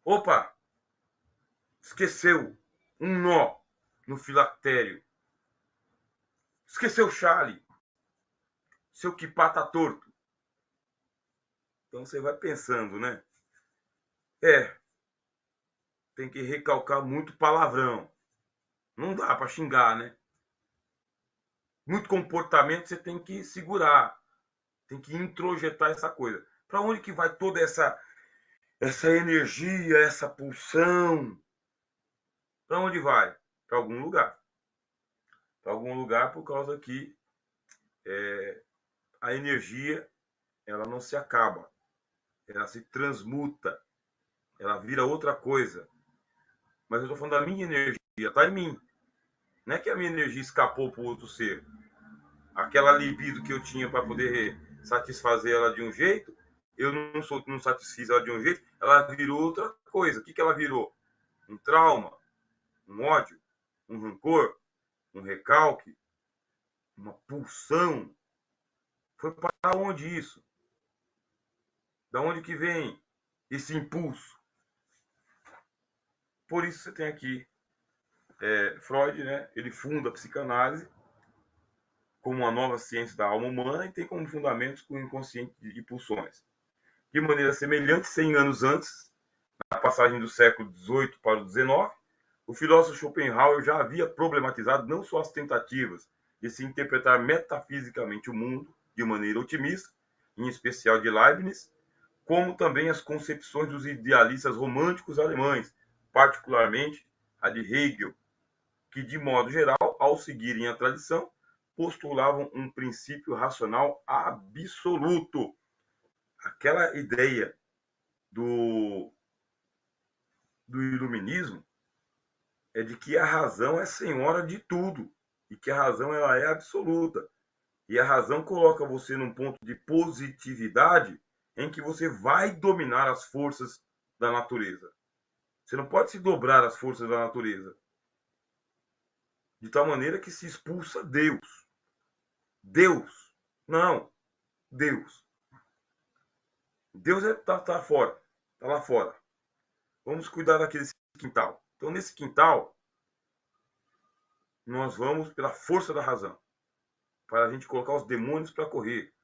Opa! Esqueceu um nó no filactério. Esqueceu o chale. Seu quipá tá torto. Então você vai pensando, né? Tem que recalcar muito palavrão. Não dá para xingar, né? Muito comportamento você tem que segurar, tem que introjetar essa coisa. Para onde que vai toda essa energia, essa pulsão? Para onde vai? Para algum lugar. Para algum lugar por causa que a energia ela não se acaba, ela se transmuta, ela vira outra coisa. Mas eu estou falando da minha energia, está em mim. Não é que a minha energia escapou para o outro ser. Aquela libido que eu tinha para poder satisfazer ela de um jeito, eu não satisfiz ela de um jeito, ela virou outra coisa. O que ela virou? Um trauma, um ódio, um rancor, um recalque, uma pulsão. Foi para onde isso? Da onde que vem esse impulso? Por isso você tem aqui Freud, né? Ele funda a psicanálise como uma nova ciência da alma humana e tem como fundamentos o inconsciente de pulsões. De maneira semelhante, 100 anos antes, na passagem do século XVIII para o XIX, o filósofo Schopenhauer já havia problematizado não só as tentativas de se interpretar metafisicamente o mundo de maneira otimista, em especial de Leibniz, como também as concepções dos idealistas românticos alemães, particularmente a de Hegel, que, de modo geral, ao seguirem a tradição, postulavam um princípio racional absoluto. Aquela ideia do iluminismo é de que a razão é senhora de tudo e que a razão ela é absoluta. E a razão coloca você num ponto de positividade em que você vai dominar as forças da natureza. Você não pode se dobrar às forças da natureza. De tal maneira que se expulsa Deus. Deus. Não. Deus. Deus tá fora. Está lá fora. Vamos cuidar daquele quintal. Então, nesse quintal, nós vamos pela força da razão. Para a gente colocar os demônios para correr.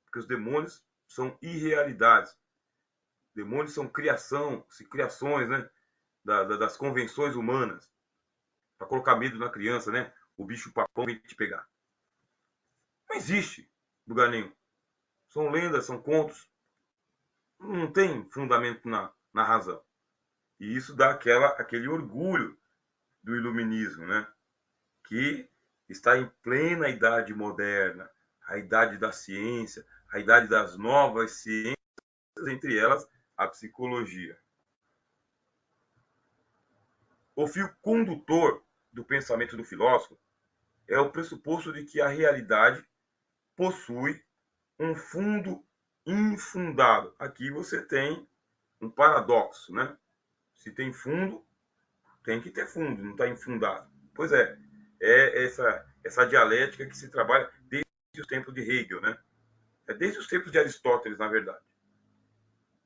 Porque os demônios são irrealidades. Demônios são criações, né? Das convenções humanas. Para colocar medo na criança, né? O bicho papão vem te pegar. Não existe lugar nenhum. São lendas, são contos. Não tem fundamento na razão. E isso dá aquele orgulho do iluminismo, né? Que está em plena idade moderna, a idade da ciência, a idade das novas ciências, entre elas a psicologia. O fio condutor do pensamento do filósofo é o pressuposto de que a realidade possui um fundo infundado. Aqui você tem um paradoxo, né? Se tem fundo, tem que ter fundo, não está infundado. Pois é essa dialética que se trabalha desde os tempos de Hegel, né? É desde os tempos de Aristóteles, na verdade.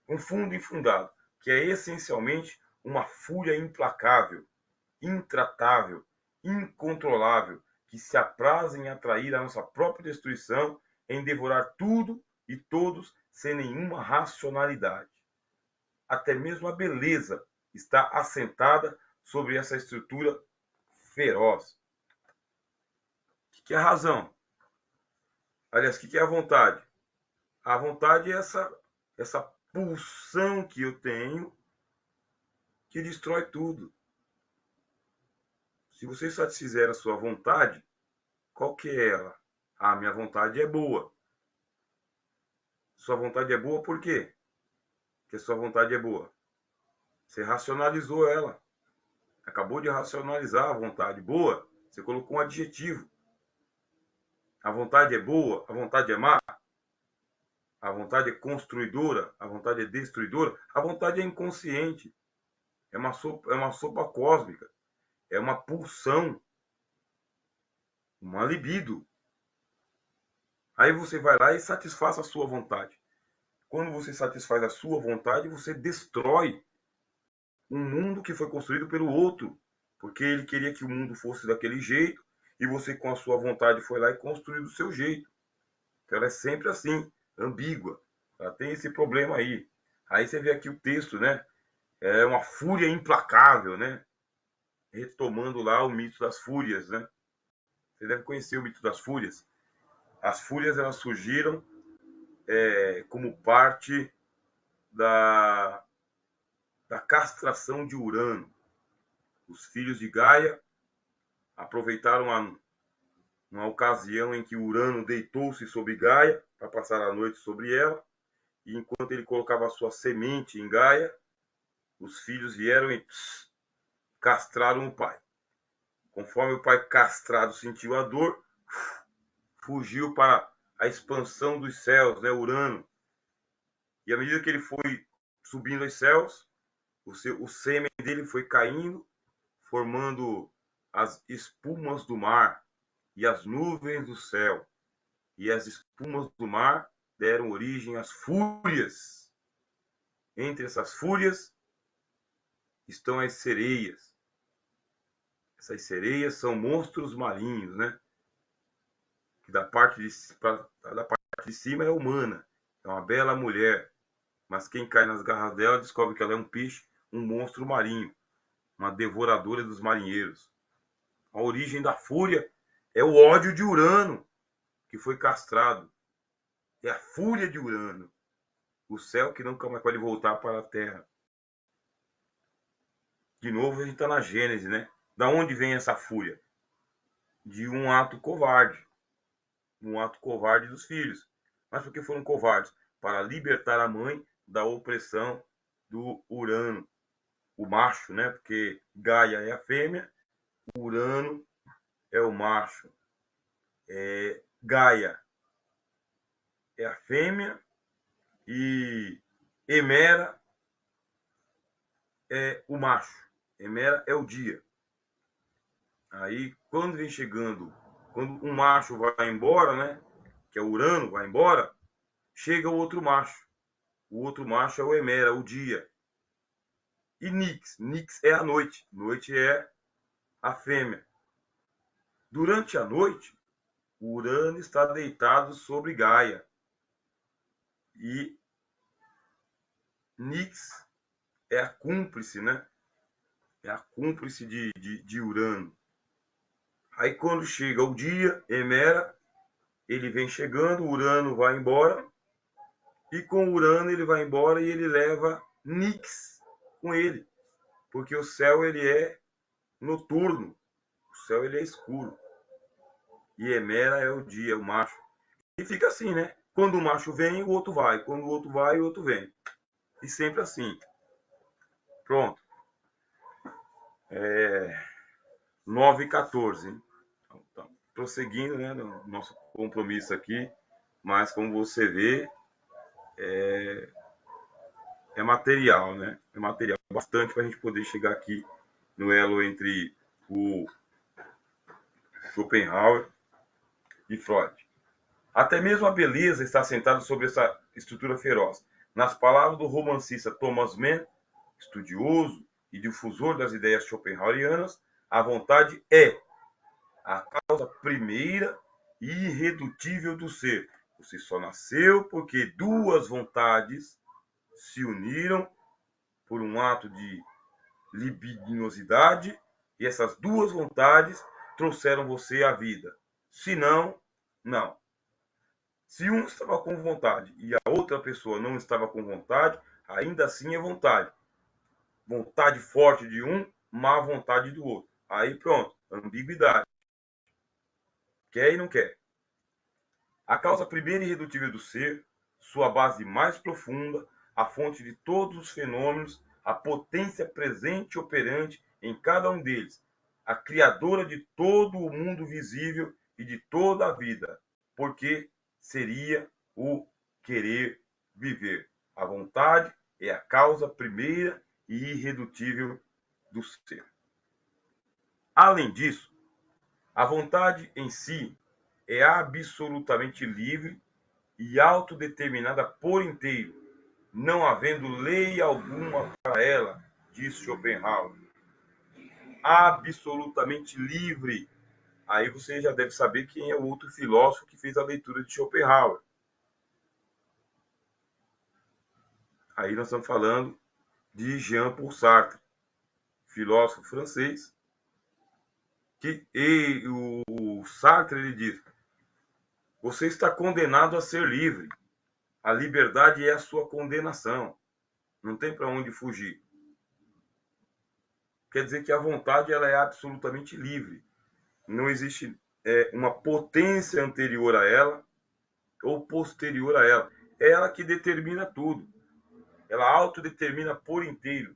Um fundo infundado, que é essencialmente uma fúria implacável, intratável, incontrolável, que se apraz em atrair a nossa própria destruição, em devorar tudo e todos sem nenhuma racionalidade. Até mesmo a beleza está assentada sobre essa estrutura feroz. O que é a razão? Aliás, o que é a vontade? A vontade é essa pulsão que eu tenho que destrói tudo. Se você satisfizer a sua vontade, qual que é ela? Ah, minha vontade é boa. Sua vontade é boa por quê? Porque sua vontade é boa. Você racionalizou ela. Acabou de racionalizar a vontade. Boa, você colocou um adjetivo. A vontade é boa, a vontade é má. A vontade é construidora, a vontade é destruidora. A vontade é inconsciente. É uma sopa cósmica. É uma pulsão. Uma libido. Aí você vai lá e satisfaz a sua vontade. Quando você satisfaz a sua vontade, você destrói um mundo que foi construído pelo outro. Porque ele queria que o mundo fosse daquele jeito e você, com a sua vontade, foi lá e construiu do seu jeito. Então, ela é sempre assim, ambígua. Ela tem esse problema aí. Aí você vê aqui o texto, né? É uma fúria implacável, né? Retomando lá o mito das fúrias, né? Você deve conhecer o mito das fúrias. As fúrias, elas surgiram como parte da, da castração de Urano. Os filhos de Gaia aproveitaram uma ocasião em que Urano deitou-se sobre Gaia para passar a noite sobre ela, e enquanto ele colocava a sua semente em Gaia, os filhos vieram e castraram o pai. Conforme o pai castrado sentiu a dor, fugiu para a expansão dos céus, né, Urano. E à medida que ele foi subindo aos céus, o sêmen dele foi caindo, formando as espumas do mar e as nuvens do céu. E as espumas do mar deram origem às fúrias. Entre essas fúrias estão as sereias. Essas sereias são monstros marinhos, né? Que da parte de cima é humana, é uma bela mulher, mas quem cai nas garras dela descobre que ela é um peixe, um monstro marinho, uma devoradora dos marinheiros. A origem da fúria é o ódio de Urano, que foi castrado. É a fúria de Urano, o céu que nunca mais pode voltar para a Terra. De novo, a gente está na Gênese, né? Da onde vem essa fúria? De um ato covarde. Um ato covarde dos filhos. Mas por que foram covardes? Para libertar a mãe da opressão do Urano, o macho, né? Porque Gaia é a fêmea, Urano é o macho. Gaia é a fêmea e Hemera é o macho. Hemera é o dia. Aí, quando vem chegando, quando um macho vai embora, né? Que é o Urano, vai embora, chega o outro macho. O outro macho é o Hemera, o dia. E Nix é a noite. Noite é a fêmea. Durante a noite, o Urano está deitado sobre Gaia. E Nix é a cúmplice, né? É a cúmplice de Urano. Aí quando chega o dia, Hemera, ele vem chegando, Urano vai embora, e com Urano ele vai embora e ele leva Nix com ele, porque o céu ele é noturno, o céu ele é escuro, e Hemera é o dia, o macho. E fica assim, né? Quando o macho vem, o outro vai, quando o outro vai, o outro vem. E sempre assim. Pronto. 9h14. Então, prosseguindo, né, no nosso compromisso aqui, mas como você vê, é material, né? É material bastante para a gente poder chegar aqui no elo entre o Schopenhauer e Freud. Até mesmo a beleza está assentada sobre essa estrutura feroz. Nas palavras do romancista Thomas Mann, estudioso e difusor das ideias schopenhauerianas, a vontade é a causa primeira e irredutível do ser. Você só nasceu porque duas vontades se uniram por um ato de libidinosidade e essas duas vontades trouxeram você à vida. Se não, não. Se um estava com vontade e a outra pessoa não estava com vontade, ainda assim é vontade. Vontade forte de um, má vontade do outro. Aí pronto, ambiguidade. Quer e não quer. A causa primeira e irredutível do ser, sua base mais profunda, a fonte de todos os fenômenos, a potência presente e operante em cada um deles, a criadora de todo o mundo visível e de toda a vida, porque seria o querer viver. A vontade é a causa primeira e irredutível do ser. Além disso, a vontade em si é absolutamente livre e autodeterminada por inteiro, não havendo lei alguma para ela, diz Schopenhauer. Absolutamente livre. Aí você já deve saber quem é o outro filósofo que fez a leitura de Schopenhauer. Aí nós estamos falando de Jean-Paul Sartre, filósofo francês, o Sartre ele diz: você está condenado a ser livre. A liberdade é a sua condenação. Não tem para onde fugir. Quer dizer que a vontade ela é absolutamente livre. Não existe uma potência anterior a ela ou posterior a ela. É ela que determina tudo. Ela autodetermina por inteiro.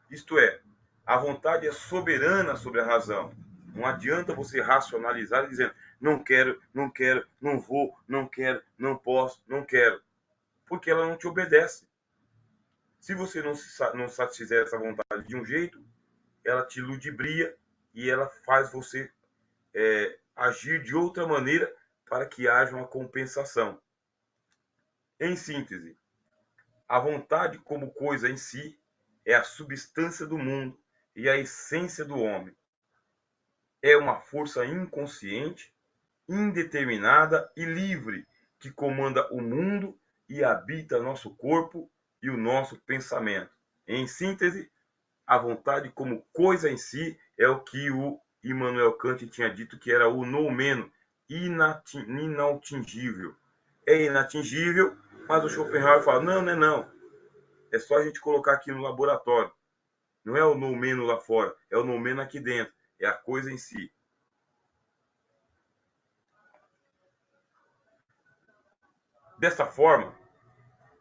Isto é, a vontade é soberana sobre a razão. Não adianta você racionalizar e dizer não quero, não quero, não vou, não quero, não posso, não quero. Porque ela não te obedece. Se você não satisfizer essa vontade de um jeito, ela te ludibria e ela faz você agir de outra maneira para que haja uma compensação. Em síntese, a vontade como coisa em si é a substância do mundo e a essência do homem. É uma força inconsciente, indeterminada e livre que comanda o mundo e habita nosso corpo e o nosso pensamento. Em síntese, a vontade como coisa em si é o que o Immanuel Kant tinha dito que era o noumeno, inatingível. É inatingível, mas o Schopenhauer fala, não, não é não. É só a gente colocar aqui no laboratório. Não é o noumeno lá fora, é o noumeno aqui dentro. É a coisa em si. Dessa forma,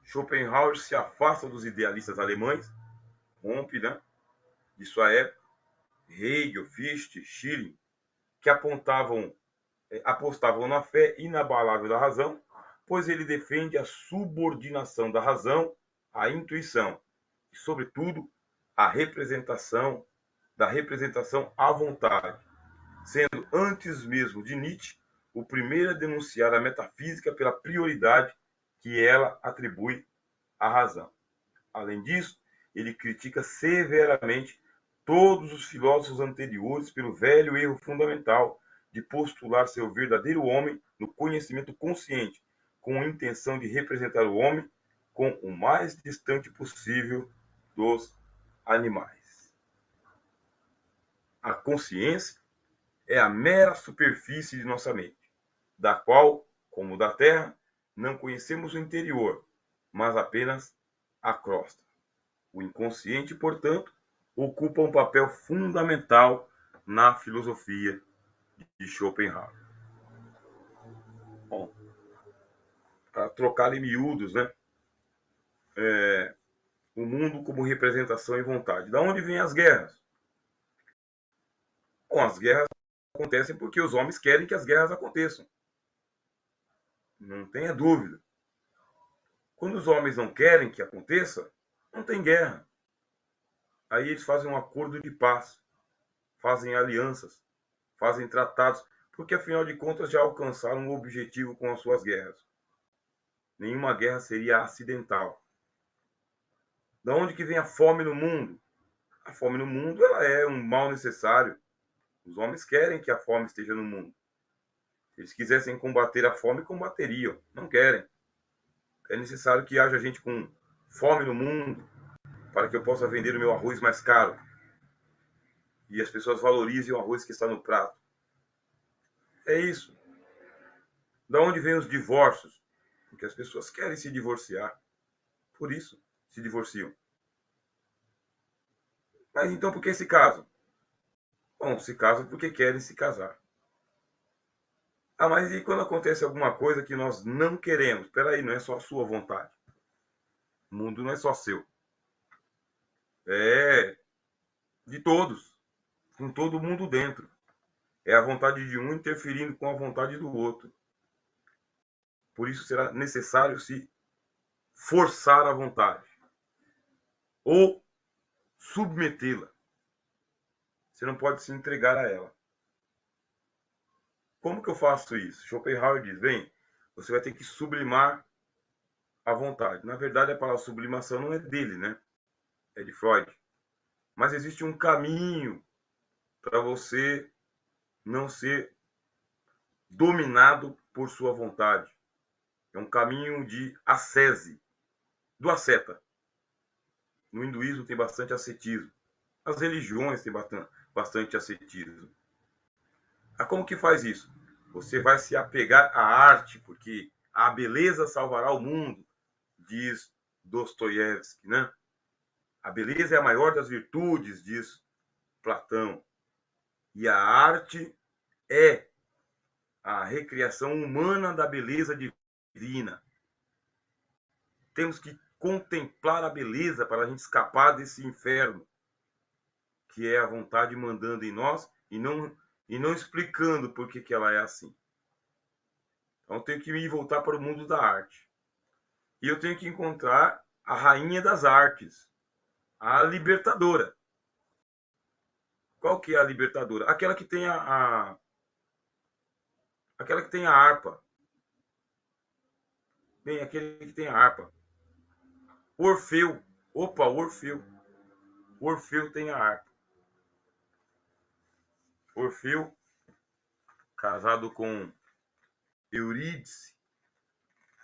Schopenhauer se afasta dos idealistas alemães, rompe, né, de sua época, Hegel, Fichte, Schelling, que apostavam na fé inabalável da razão, pois ele defende a subordinação da razão à intuição e, sobretudo, da representação à vontade, sendo antes mesmo de Nietzsche o primeiro a denunciar a metafísica pela prioridade que ela atribui à razão. Além disso, ele critica severamente todos os filósofos anteriores pelo velho erro fundamental de postular ser o verdadeiro homem no conhecimento consciente, com a intenção de representar o homem com o mais distante possível dos animais. A consciência é a mera superfície de nossa mente, da qual, como da Terra, não conhecemos o interior, mas apenas a crosta. O inconsciente, portanto, ocupa um papel fundamental na filosofia de Schopenhauer. Bom, para trocar em miúdos, né? O mundo como representação e vontade. Da onde vêm as guerras? Bom, as guerras acontecem porque os homens querem que as guerras aconteçam. Não tenha dúvida. Quando os homens não querem que aconteça, não tem guerra. Aí eles fazem um acordo de paz, fazem alianças, fazem tratados, porque afinal de contas já alcançaram um objetivo com as suas guerras. Nenhuma guerra seria acidental. Da onde que vem a fome no mundo? A fome no mundo ela é um mal necessário. Os homens querem que a fome esteja no mundo. Se eles quisessem combater a fome, combateriam. Não querem. É necessário que haja gente com fome no mundo para que eu possa vender o meu arroz mais caro. E as pessoas valorizem o arroz que está no prato. É isso. Da onde vêm os divórcios? Porque as pessoas querem se divorciar. Por isso se divorciam. Mas então por que se casam? Bom, se casam porque querem se casar. Ah, mas e quando acontece alguma coisa que nós não queremos? Espera aí, não é só a sua vontade. O mundo não é só seu. É de todos, com todo mundo dentro. É a vontade de um interferindo com a vontade do outro. Por isso será necessário se forçar a vontade ou submetê-la. Você não pode se entregar a ela. Como que eu faço isso? Schopenhauer diz, bem, você vai ter que sublimar a vontade. Na verdade, a palavra sublimação não é dele, né? É de Freud. Mas existe um caminho para você não ser dominado por sua vontade. É um caminho de ascese, do asceta. No hinduísmo tem bastante ascetismo. As religiões têm bastante ascetismo. Como que faz isso? Você vai se apegar à arte, porque a beleza salvará o mundo, diz Dostoiévski, né? A beleza é a maior das virtudes, diz Platão. E a arte é a recriação humana da beleza divina. Temos que contemplar a beleza para a gente escapar desse inferno, que é a vontade mandando em nós e não explicando por que ela é assim. Então eu tenho que me voltar para o mundo da arte. E eu tenho que encontrar a rainha das artes, a libertadora. Qual que é a libertadora? Aquela que tem aquela que tem a harpa. Bem, aquele que tem a harpa. Orfeu. Opa, Orfeu. Orfeu tem a harpa. Orfeu, casado com Eurídice,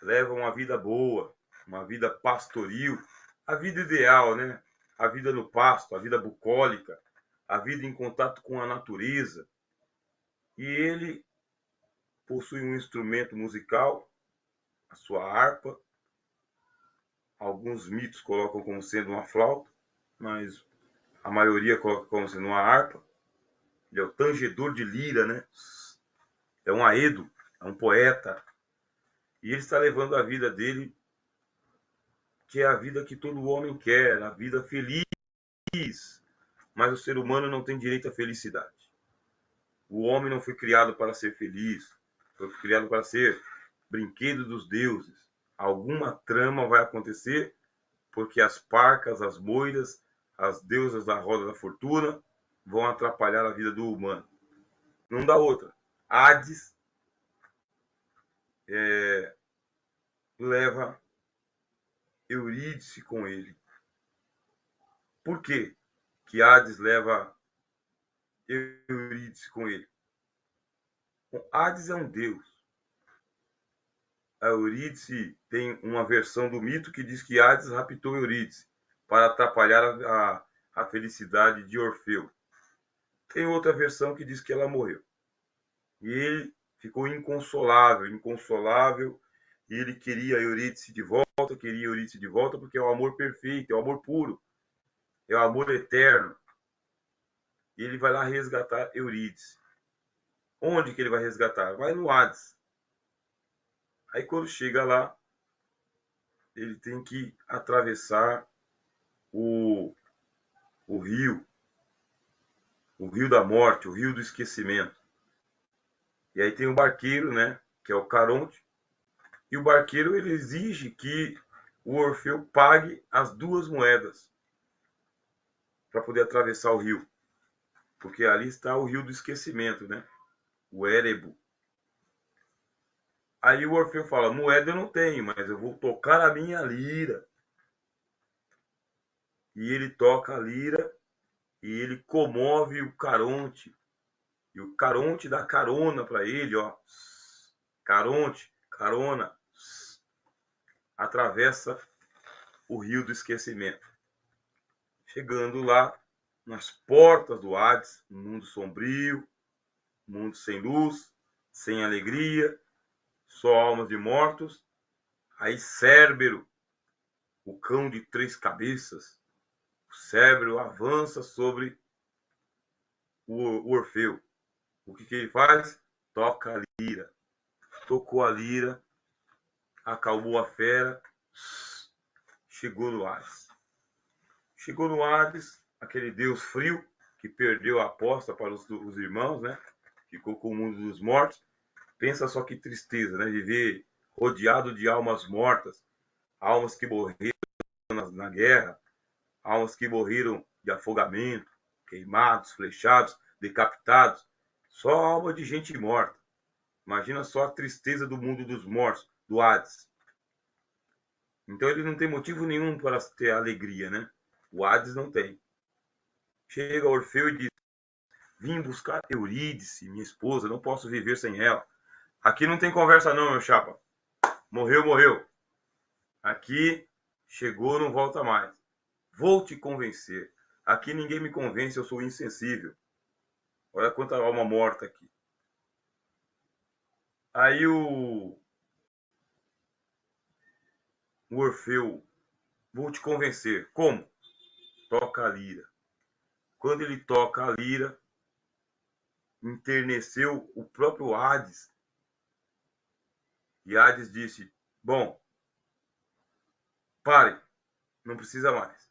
leva uma vida boa, uma vida pastoril, a vida ideal, né? A vida no pasto, a vida bucólica, a vida em contato com a natureza. E ele possui um instrumento musical, a sua harpa. Alguns mitos colocam como sendo uma flauta, mas a maioria coloca como sendo uma harpa. Ele é o tangedor de lira, né? É um aedo, é um poeta. E ele está levando a vida dele, que é a vida que todo homem quer, a vida feliz. Mas o ser humano não tem direito à felicidade. O homem não foi criado para ser feliz, foi criado para ser brinquedo dos deuses. Alguma trama vai acontecer, porque as parcas, as moiras, as deusas da roda da fortuna vão atrapalhar a vida do humano. Não dá outra. Hades leva Eurídice com ele. Por quê que Hades leva Eurídice com ele? Bom, Hades é um deus. A Eurídice tem uma versão do mito que diz que Hades raptou Eurídice para atrapalhar a felicidade de Orfeu. Tem outra versão que diz que ela morreu. E ele ficou inconsolável, e ele queria Eurídice de volta, porque é o amor perfeito, é o amor puro, é o amor eterno. E ele vai lá resgatar Eurídice. Onde que ele vai resgatar? Vai no Hades. Aí quando chega lá, ele tem que atravessar o rio, o rio da morte, o rio do esquecimento. E aí tem o barqueiro, né, que é o Caronte, e o barqueiro ele exige que o Orfeu pague as 2 moedas para poder atravessar o rio, porque ali está o rio do esquecimento, né, o Érebo. Aí o Orfeu fala, moeda eu não tenho, mas eu vou tocar a minha lira. E ele toca a lira e ele comove o Caronte. E o Caronte dá carona para ele, ó. Caronte, carona. Atravessa o rio do esquecimento. Chegando lá, nas portas do Hades, um mundo sombrio, um mundo sem luz, sem alegria, só almas de mortos. Aí Cérbero, o cão de 3 cabeças, o Cérbero avança sobre o Orfeu. O que ele faz? Toca a lira. Tocou a lira, acalmou a fera, chegou no Hades. Chegou no Hades, aquele deus frio, que perdeu a aposta para os irmãos, né? Ficou com o mundo dos mortos. Pensa só que tristeza, né? Viver rodeado de almas mortas, almas que morreram na guerra, almas que morreram de afogamento, queimados, flechados, decapitados. Só alma de gente morta. Imagina só a tristeza do mundo dos mortos, do Hades. Então ele não tem motivo nenhum para ter alegria, né? O Hades não tem. Chega Orfeu e diz, vim buscar Eurídice, minha esposa, não posso viver sem ela. Aqui não tem conversa não, meu chapa. Morreu, morreu. Aqui chegou, não volta mais. Vou te convencer. Aqui ninguém me convence, eu sou insensível. Olha quanta alma morta aqui. Aí o Orfeu, vou te convencer. Como? Toca a lira. Quando ele toca a lira, enterneceu o próprio Hades. E Hades disse: bom, pare, não precisa mais.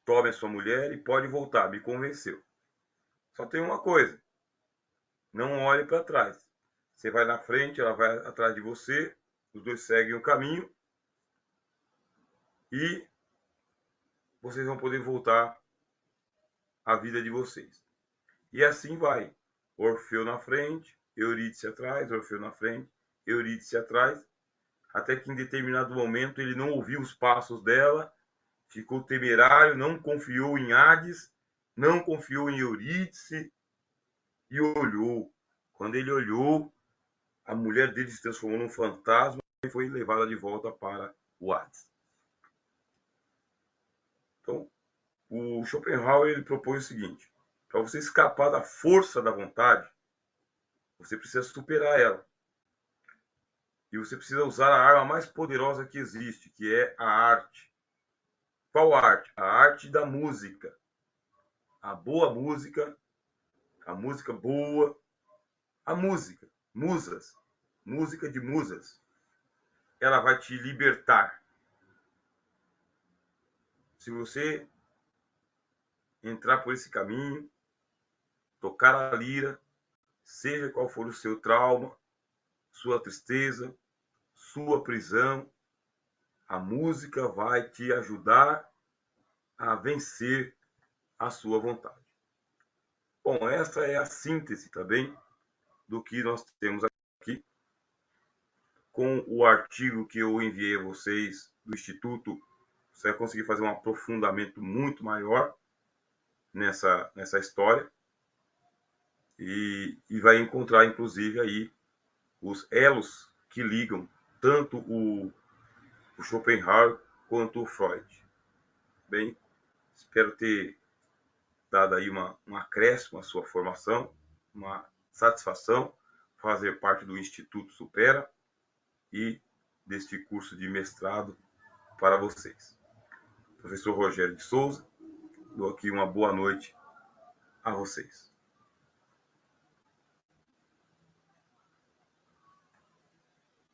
Tome a sua mulher e pode voltar, me convenceu. Só tem uma coisa: não olhe para trás. Você vai na frente, ela vai atrás de você, os dois seguem o caminho e vocês vão poder voltar à vida de vocês. E assim vai. Orfeu na frente, Eurídice atrás, Orfeu na frente, Eurídice atrás, até que em determinado momento ele não ouviu os passos dela, ficou temerário, não confiou em Hades, não confiou em Eurídice e olhou. Quando ele olhou, a mulher dele se transformou num fantasma e foi levada de volta para o Hades. Então, o Schopenhauer ele propõe o seguinte: para você escapar da força da vontade, você precisa superar ela. E você precisa usar a arma mais poderosa que existe, que é a arte. Qual arte? A arte da música. A boa música, a música boa, a música, musas, música de musas. Ela vai te libertar. Se você entrar por esse caminho, tocar a lira, seja qual for o seu trauma, sua tristeza, sua prisão, a música vai te ajudar a vencer a sua vontade. Bom, essa é a síntese também do que nós temos aqui com o artigo que eu enviei a vocês do Instituto. Você vai conseguir fazer um aprofundamento muito maior nessa história e vai encontrar, inclusive, aí os elos que ligam tanto o Schopenhauer quanto o Freud. Bem, espero ter dado aí um acréscimo à sua formação, uma satisfação fazer parte do Instituto Supera e deste curso de mestrado para vocês. Professor Rogério de Souza, dou aqui uma boa noite a vocês.